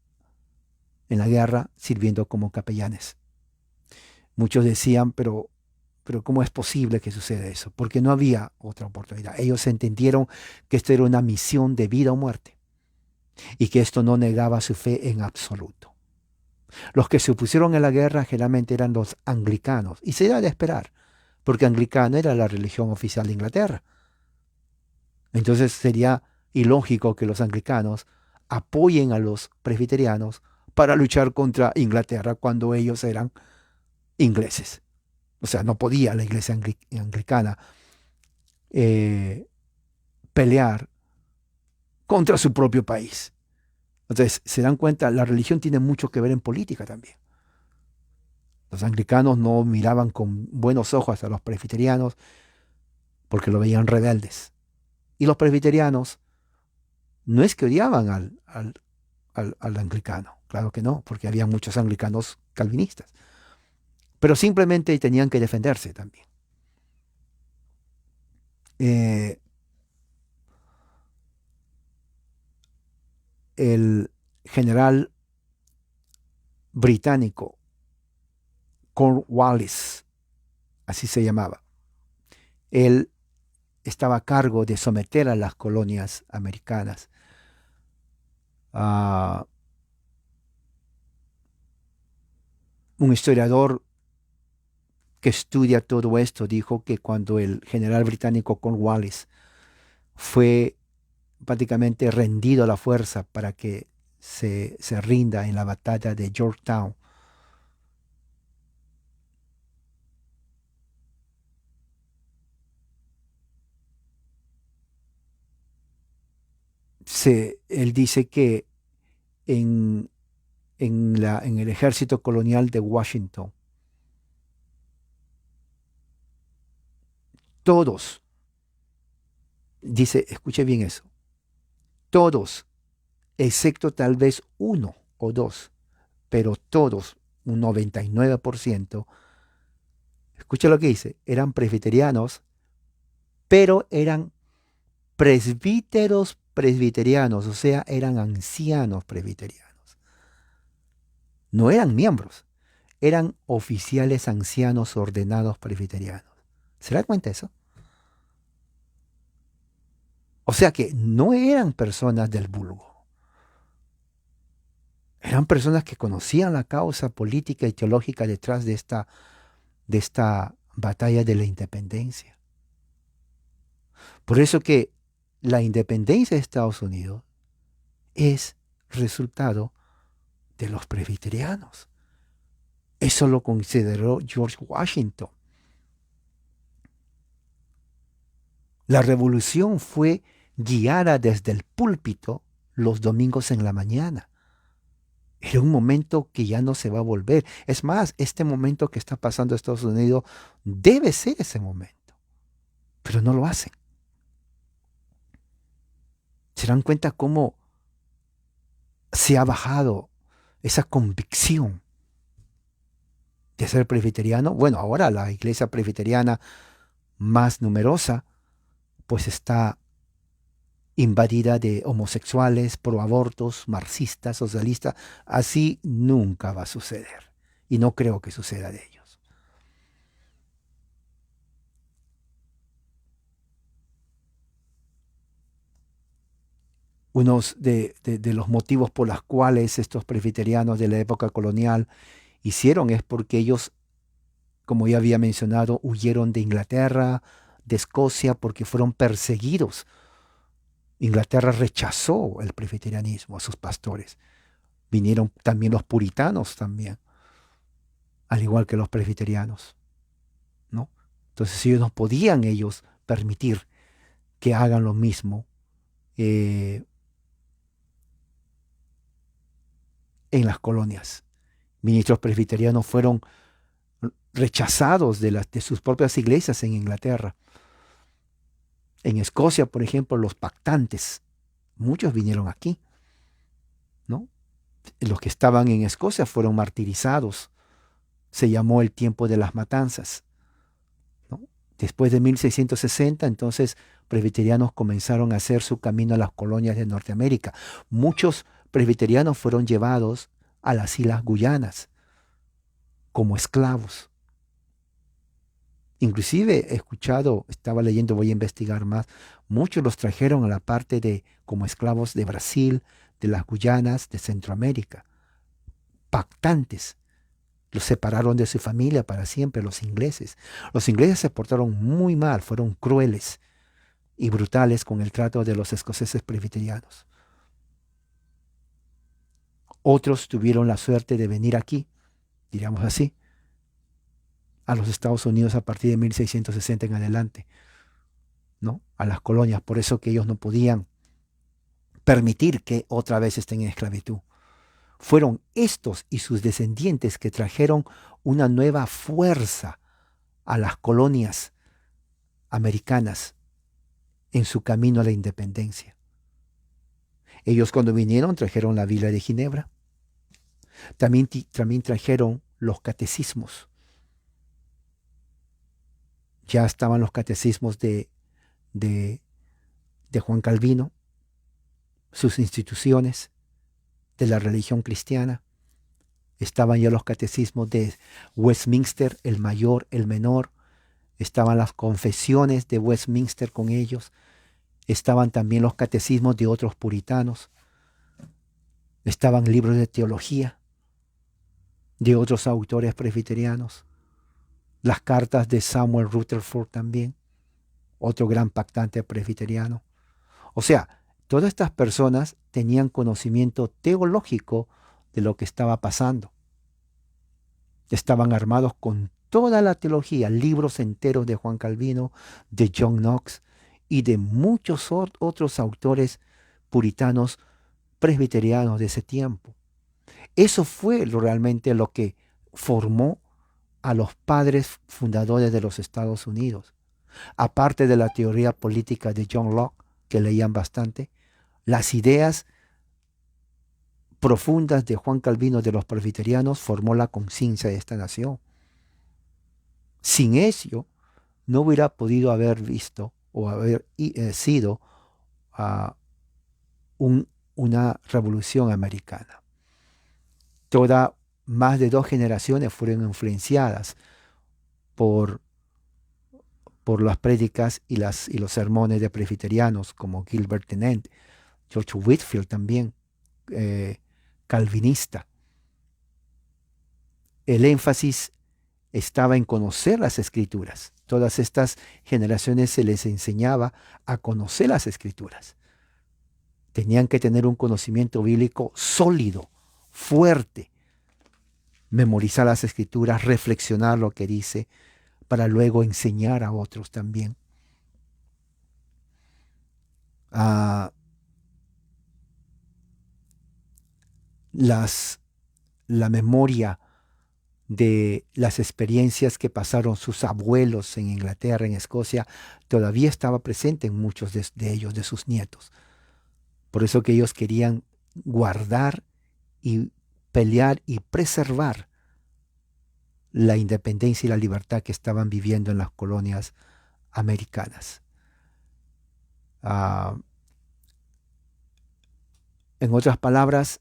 guerra sirviendo como capellanes. Muchos decían, pero ¿cómo es posible que suceda eso? Porque no había otra oportunidad. Ellos entendieron que esto era una misión de vida o muerte y que esto no negaba su fe en absoluto. Los que se opusieron a la guerra generalmente eran los anglicanos, y se era de esperar, porque anglicano era la religión oficial de Inglaterra. Entonces sería ilógico que los anglicanos apoyen a los presbiterianos para luchar contra Inglaterra cuando ellos eran ingleses. O sea, no podía la iglesia anglicana pelear contra su propio país. Entonces, se dan cuenta, la religión tiene mucho que ver en política también. Los anglicanos no miraban con buenos ojos a los presbiterianos porque lo veían rebeldes. Y los presbiterianos no es que odiaban al anglicano, claro que no, porque había muchos anglicanos calvinistas. Pero simplemente tenían que defenderse también. El general británico Cornwallis, así se llamaba, él estaba a cargo de someter a las colonias americanas a un historiador que estudia todo esto dijo que cuando el general británico Cornwallis fue prácticamente rendido a la fuerza para que se rinda en la batalla de Yorktown, él dice que en el ejército colonial de Washington, todos, dice, escuche bien eso, todos, excepto tal vez uno o dos, pero todos, un 99%, escuche lo que dice, eran presbiterianos, pero eran presbíteros presbiterianos, o sea, eran ancianos presbiterianos. No eran miembros, eran oficiales ancianos ordenados presbiterianos. ¿Se da cuenta de eso? O sea que no eran personas del vulgo. Eran personas que conocían la causa política y teológica detrás de esta batalla de la independencia. Por eso que la independencia de Estados Unidos es resultado de los presbiterianos. Eso lo consideró George Washington. La revolución fue guiada desde el púlpito los domingos en la mañana. Era un momento que ya no se va a volver. Es más, este momento que está pasando en Estados Unidos debe ser ese momento. Pero no lo hacen. ¿Se dan cuenta cómo se ha bajado esa convicción de ser presbiteriano? Bueno, ahora la iglesia presbiteriana más numerosa pues está invadida de homosexuales, proabortos, marxistas, socialistas. Así nunca va a suceder. Y no creo que suceda de ellos. Unos de los motivos por los cuales estos presbiterianos de la época colonial hicieron es porque ellos, como ya había mencionado, huyeron de Inglaterra, de Escocia, porque fueron perseguidos. Inglaterra rechazó el presbiterianismo a sus pastores. Vinieron también los puritanos también, al igual que los presbiterianos, ¿no? Entonces ellos no podían permitir que hagan lo mismo en las colonias. Ministros presbiterianos fueron rechazados de sus propias iglesias en Inglaterra. En Escocia, por ejemplo, los pactantes, muchos vinieron aquí, ¿no? Los que estaban en Escocia fueron martirizados. Se llamó el tiempo de las matanzas, ¿no? Después de 1660, entonces, presbiterianos comenzaron a hacer su camino a las colonias de Norteamérica. Muchos presbiterianos fueron llevados a las Islas Guyanas como esclavos. Inclusive he escuchado, estaba leyendo, voy a investigar más, muchos los trajeron a la parte como esclavos de Brasil, de las Guyanas, de Centroamérica. Pactantes. Los separaron de su familia para siempre, los ingleses. Los ingleses se portaron muy mal, fueron crueles y brutales con el trato de los escoceses presbiterianos. Otros tuvieron la suerte de venir aquí, diríamos así, a los Estados Unidos a partir de 1660 en adelante, ¿no? A las colonias. Por eso que ellos no podían permitir que otra vez estén en esclavitud. Fueron estos y sus descendientes que trajeron una nueva fuerza a las colonias americanas en su camino a la independencia. Ellos cuando vinieron trajeron la Biblia de Ginebra. También trajeron los catecismos. Ya estaban los catecismos de Juan Calvino, sus instituciones de la religión cristiana. Estaban ya los catecismos de Westminster, el mayor, el menor. Estaban las confesiones de Westminster con ellos. Estaban también los catecismos de otros puritanos. Estaban libros de teología de otros autores presbiterianos. Las cartas de Samuel Rutherford también, otro gran pactante presbiteriano. O sea, todas estas personas tenían conocimiento teológico de lo que estaba pasando. Estaban armados con toda la teología, libros enteros de Juan Calvino, de John Knox y de muchos otros autores puritanos presbiterianos de ese tiempo. Eso fue realmente lo que formó a los padres fundadores de los Estados Unidos. Aparte de la teoría política de John Locke, que leían bastante, las ideas profundas de Juan Calvino de los presbiterianos formó la conciencia de esta nación. Sin eso, no hubiera podido haber visto o haber sido una revolución americana. Más de 2 generaciones fueron influenciadas por las prédicas y los sermones de presbiterianos como Gilbert Tennent, George Whitefield también, calvinista. El énfasis estaba en conocer las Escrituras. Todas estas generaciones se les enseñaba a conocer las Escrituras. Tenían que tener un conocimiento bíblico sólido, fuerte, memorizar las Escrituras, reflexionar lo que dice, para luego enseñar a otros también. La memoria de las experiencias que pasaron sus abuelos en Inglaterra, en Escocia, todavía estaba presente en muchos de ellos, de sus nietos. Por eso que ellos querían guardar y pelear y preservar la independencia y la libertad que estaban viviendo en las colonias americanas. En otras palabras,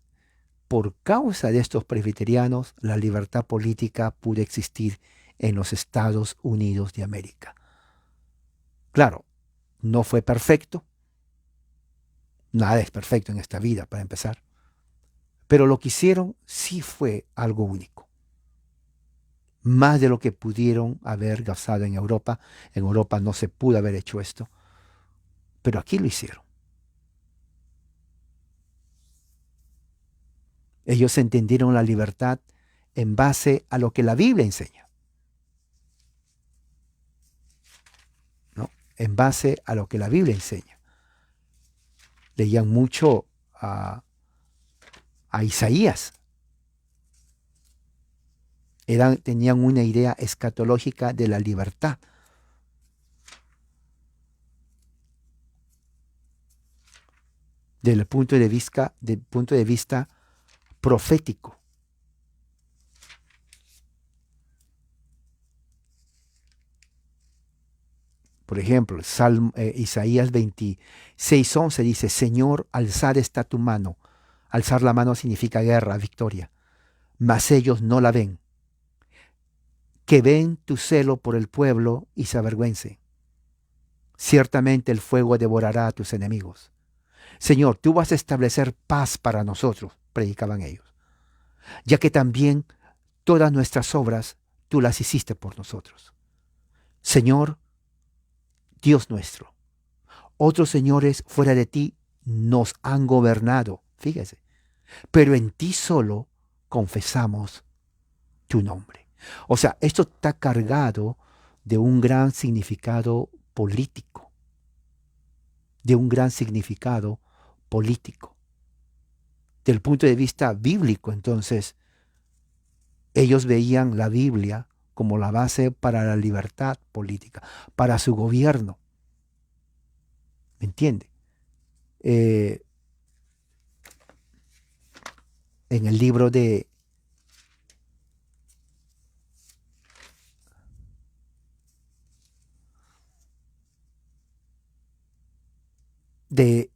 por causa de estos presbiterianos, la libertad política pudo existir en los Estados Unidos de América. Claro, no fue perfecto. Nada es perfecto en esta vida, para empezar. Pero lo que hicieron sí fue algo único. más de lo que pudieron haber gastado en Europa. En Europa no se pudo haber hecho esto, pero aquí lo hicieron. Ellos entendieron la libertad en base a lo que la Biblia enseña, ¿no? En base a lo que la Biblia enseña. Leían mucho a Isaías. Tenían una idea escatológica de la libertad. Desde el punto de vista profético. Por ejemplo, Isaías 26:11 dice: Señor, alzar está tu mano. Alzar la mano significa guerra, victoria. Mas ellos no la ven. Que ven tu celo por el pueblo y se avergüencen. Ciertamente el fuego devorará a tus enemigos. Señor, tú vas a establecer paz para nosotros, predicaban ellos, ya que también todas nuestras obras tú las hiciste por nosotros. Señor, Dios nuestro, otros señores fuera de ti nos han gobernado, fíjese, pero en ti solo confesamos tu nombre. O sea, esto está cargado de un gran significado político, de un gran significado político. Del punto de vista bíblico, entonces, ellos veían la Biblia como la base para la libertad política, para su gobierno. ¿Me entiende? En el libro de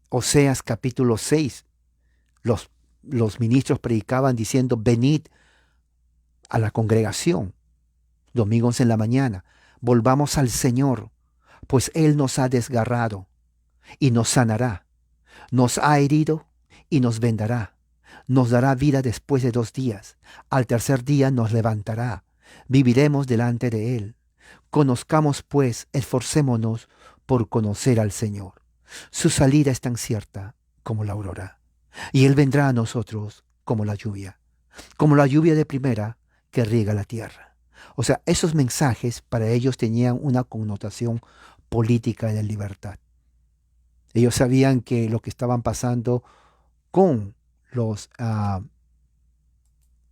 Oseas capítulo 6, los ministros predicaban diciendo: venid a la congregación, domingos en la mañana, volvamos al Señor, pues Él nos ha desgarrado y nos sanará, nos ha herido y nos vendará, nos dará vida después de 2 días, al tercer día nos levantará, viviremos delante de Él. Conozcamos pues, esforcémonos por conocer al Señor. Su salida es tan cierta como la aurora, y Él vendrá a nosotros como la lluvia de primera que riega la tierra. O sea, esos mensajes para ellos tenían una connotación política de libertad. Ellos sabían que lo que estaban pasando con los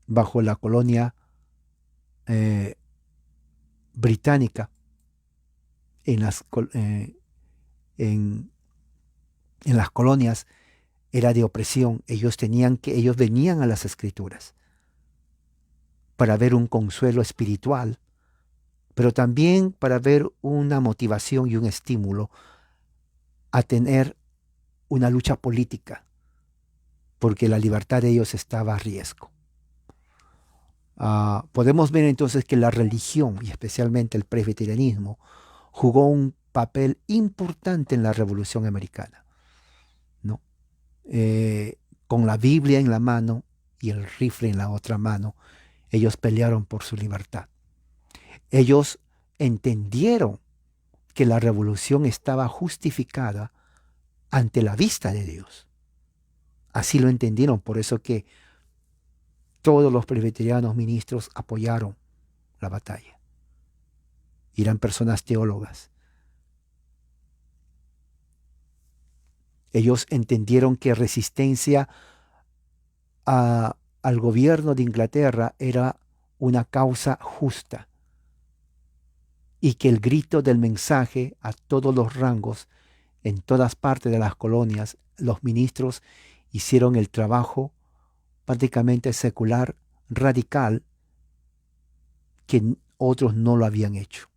bajo la colonia británica en las colonias era de opresión. Ellos venían a las Escrituras para ver un consuelo espiritual, pero también para ver una motivación y un estímulo a tener una lucha política, porque la libertad de ellos estaba a riesgo. Podemos ver entonces que la religión, y especialmente el presbiterianismo, jugó un papel importante en la Revolución Americana, ¿no? Con la Biblia en la mano y el rifle en la otra mano, ellos pelearon por su libertad. Ellos entendieron que la revolución estaba justificada ante la vista de Dios. Así lo entendieron, por eso que todos los presbiterianos ministros apoyaron la batalla. Eran personas teólogas. Ellos entendieron que resistencia al gobierno de Inglaterra era una causa justa y que el grito del mensaje a todos los rangos, en todas partes de las colonias, los ministros hicieron el trabajo prácticamente secular, radical, que otros no lo habían hecho.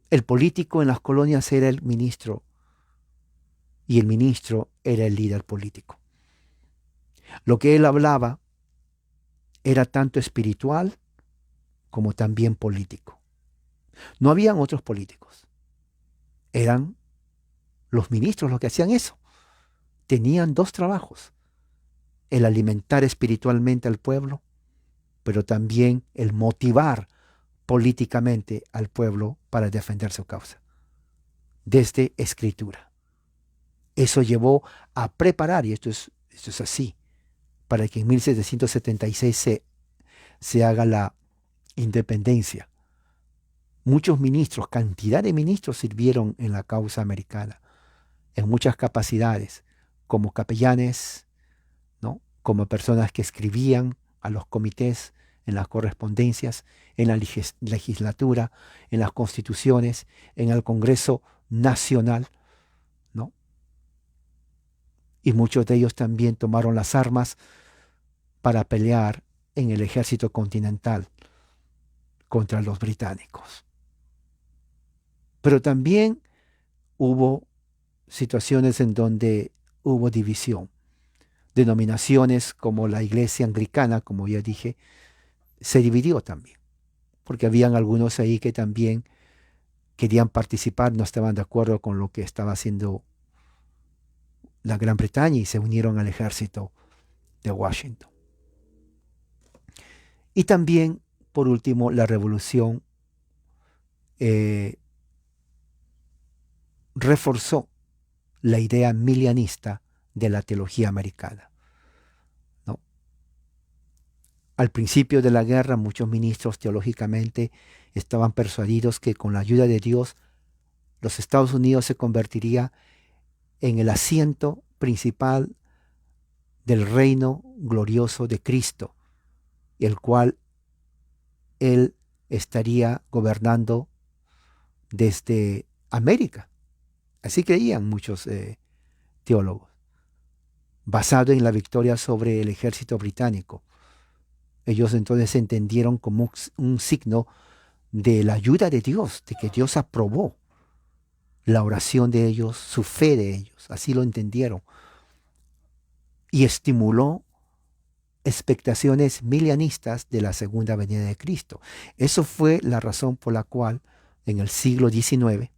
El político en las colonias era el ministro y el ministro era el líder político. Lo que él hablaba era tanto espiritual como también político. No habían otros políticos. Eran los ministros los que hacían eso. Tenían 2 trabajos: el alimentar espiritualmente al pueblo pero también el motivar políticamente al pueblo para defender su causa, desde escritura. Eso llevó a preparar, y esto es así, para que en 1776 se haga la independencia. Muchos ministros, cantidad de ministros sirvieron en la causa americana, en muchas capacidades, como capellanes, ¿no? Como personas que escribían a los comités, en las correspondencias, en la legislatura, en las constituciones, en el Congreso Nacional, ¿no? Y muchos de ellos también tomaron las armas para pelear en el ejército continental contra los británicos. Pero también hubo situaciones en donde hubo división. Denominaciones como la iglesia anglicana, como ya dije, se dividió también, porque habían algunos ahí que también querían participar, no estaban de acuerdo con lo que estaba haciendo la Gran Bretaña y se unieron al ejército de Washington. Y también, por último, la revolución reforzó la idea milianista de la teología americana, ¿no? Al principio de la guerra, muchos ministros teológicamente estaban persuadidos que con la ayuda de Dios, los Estados Unidos se convertiría en el asiento principal del reino glorioso de Cristo, el cual Él estaría gobernando desde América. Así creían muchos teólogos, basado en la victoria sobre el ejército británico. Ellos entonces entendieron como un signo de la ayuda de Dios, de que Dios aprobó la oración de ellos, su fe de ellos. Así lo entendieron. Y estimuló expectaciones milianistas de la segunda venida de Cristo. Eso fue la razón por la cual en el siglo XIX,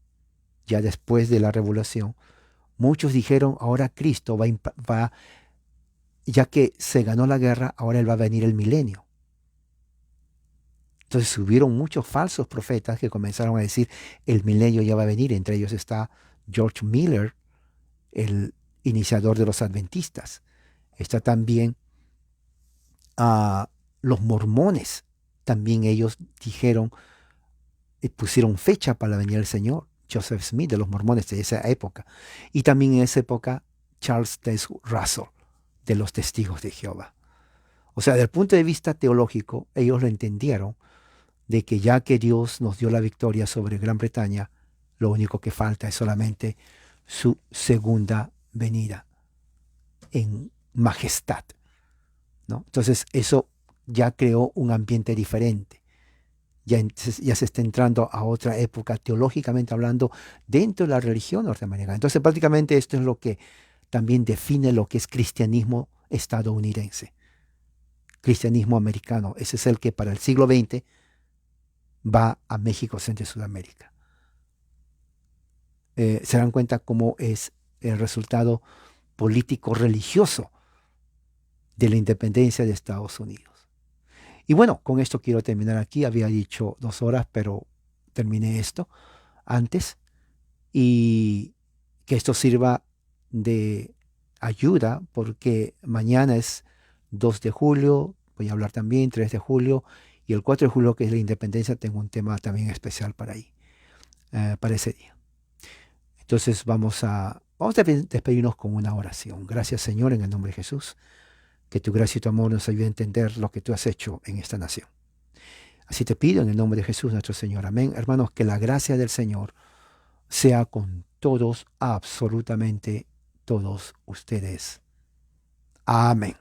ya después de la Revolución, muchos dijeron, ahora Cristo va, ya que se ganó la guerra, ahora Él va a venir el milenio. Entonces hubieron muchos falsos profetas que comenzaron a decir, el milenio ya va a venir. Entre ellos está George Miller, el iniciador de los adventistas. Está también los mormones. También ellos dijeron y pusieron fecha para venir el Señor. Joseph Smith de los mormones de esa época. Y también en esa época Charles T. Russell de los Testigos de Jehová. O sea, desde el punto de vista teológico, ellos lo entendieron de que ya que Dios nos dio la victoria sobre Gran Bretaña, lo único que falta es solamente su segunda venida en majestad, ¿no? Entonces eso ya creó un ambiente diferente. Ya se está entrando a otra época, teológicamente hablando, dentro de la religión norteamericana. Entonces prácticamente esto es lo que también define lo que es cristianismo estadounidense. Cristianismo americano. Ese es el que para el siglo XX va a México, Centro y Sudamérica. Se dan cuenta cómo es el resultado político-religioso de la independencia de Estados Unidos. Y bueno, con esto quiero terminar aquí. Había dicho 2 horas, pero terminé esto antes. Y que esto sirva de ayuda, porque mañana es 2 de julio, voy a hablar también 3 de julio, y el 4 de julio, que es la independencia, tengo un tema también especial para ese día. Entonces vamos a despedirnos con una oración. Gracias, Señor, en el nombre de Jesús. Que tu gracia y tu amor nos ayude a entender lo que tú has hecho en esta nación. Así te pido en el nombre de Jesús nuestro Señor. Amén. Hermanos, que la gracia del Señor sea con todos, absolutamente todos ustedes. Amén.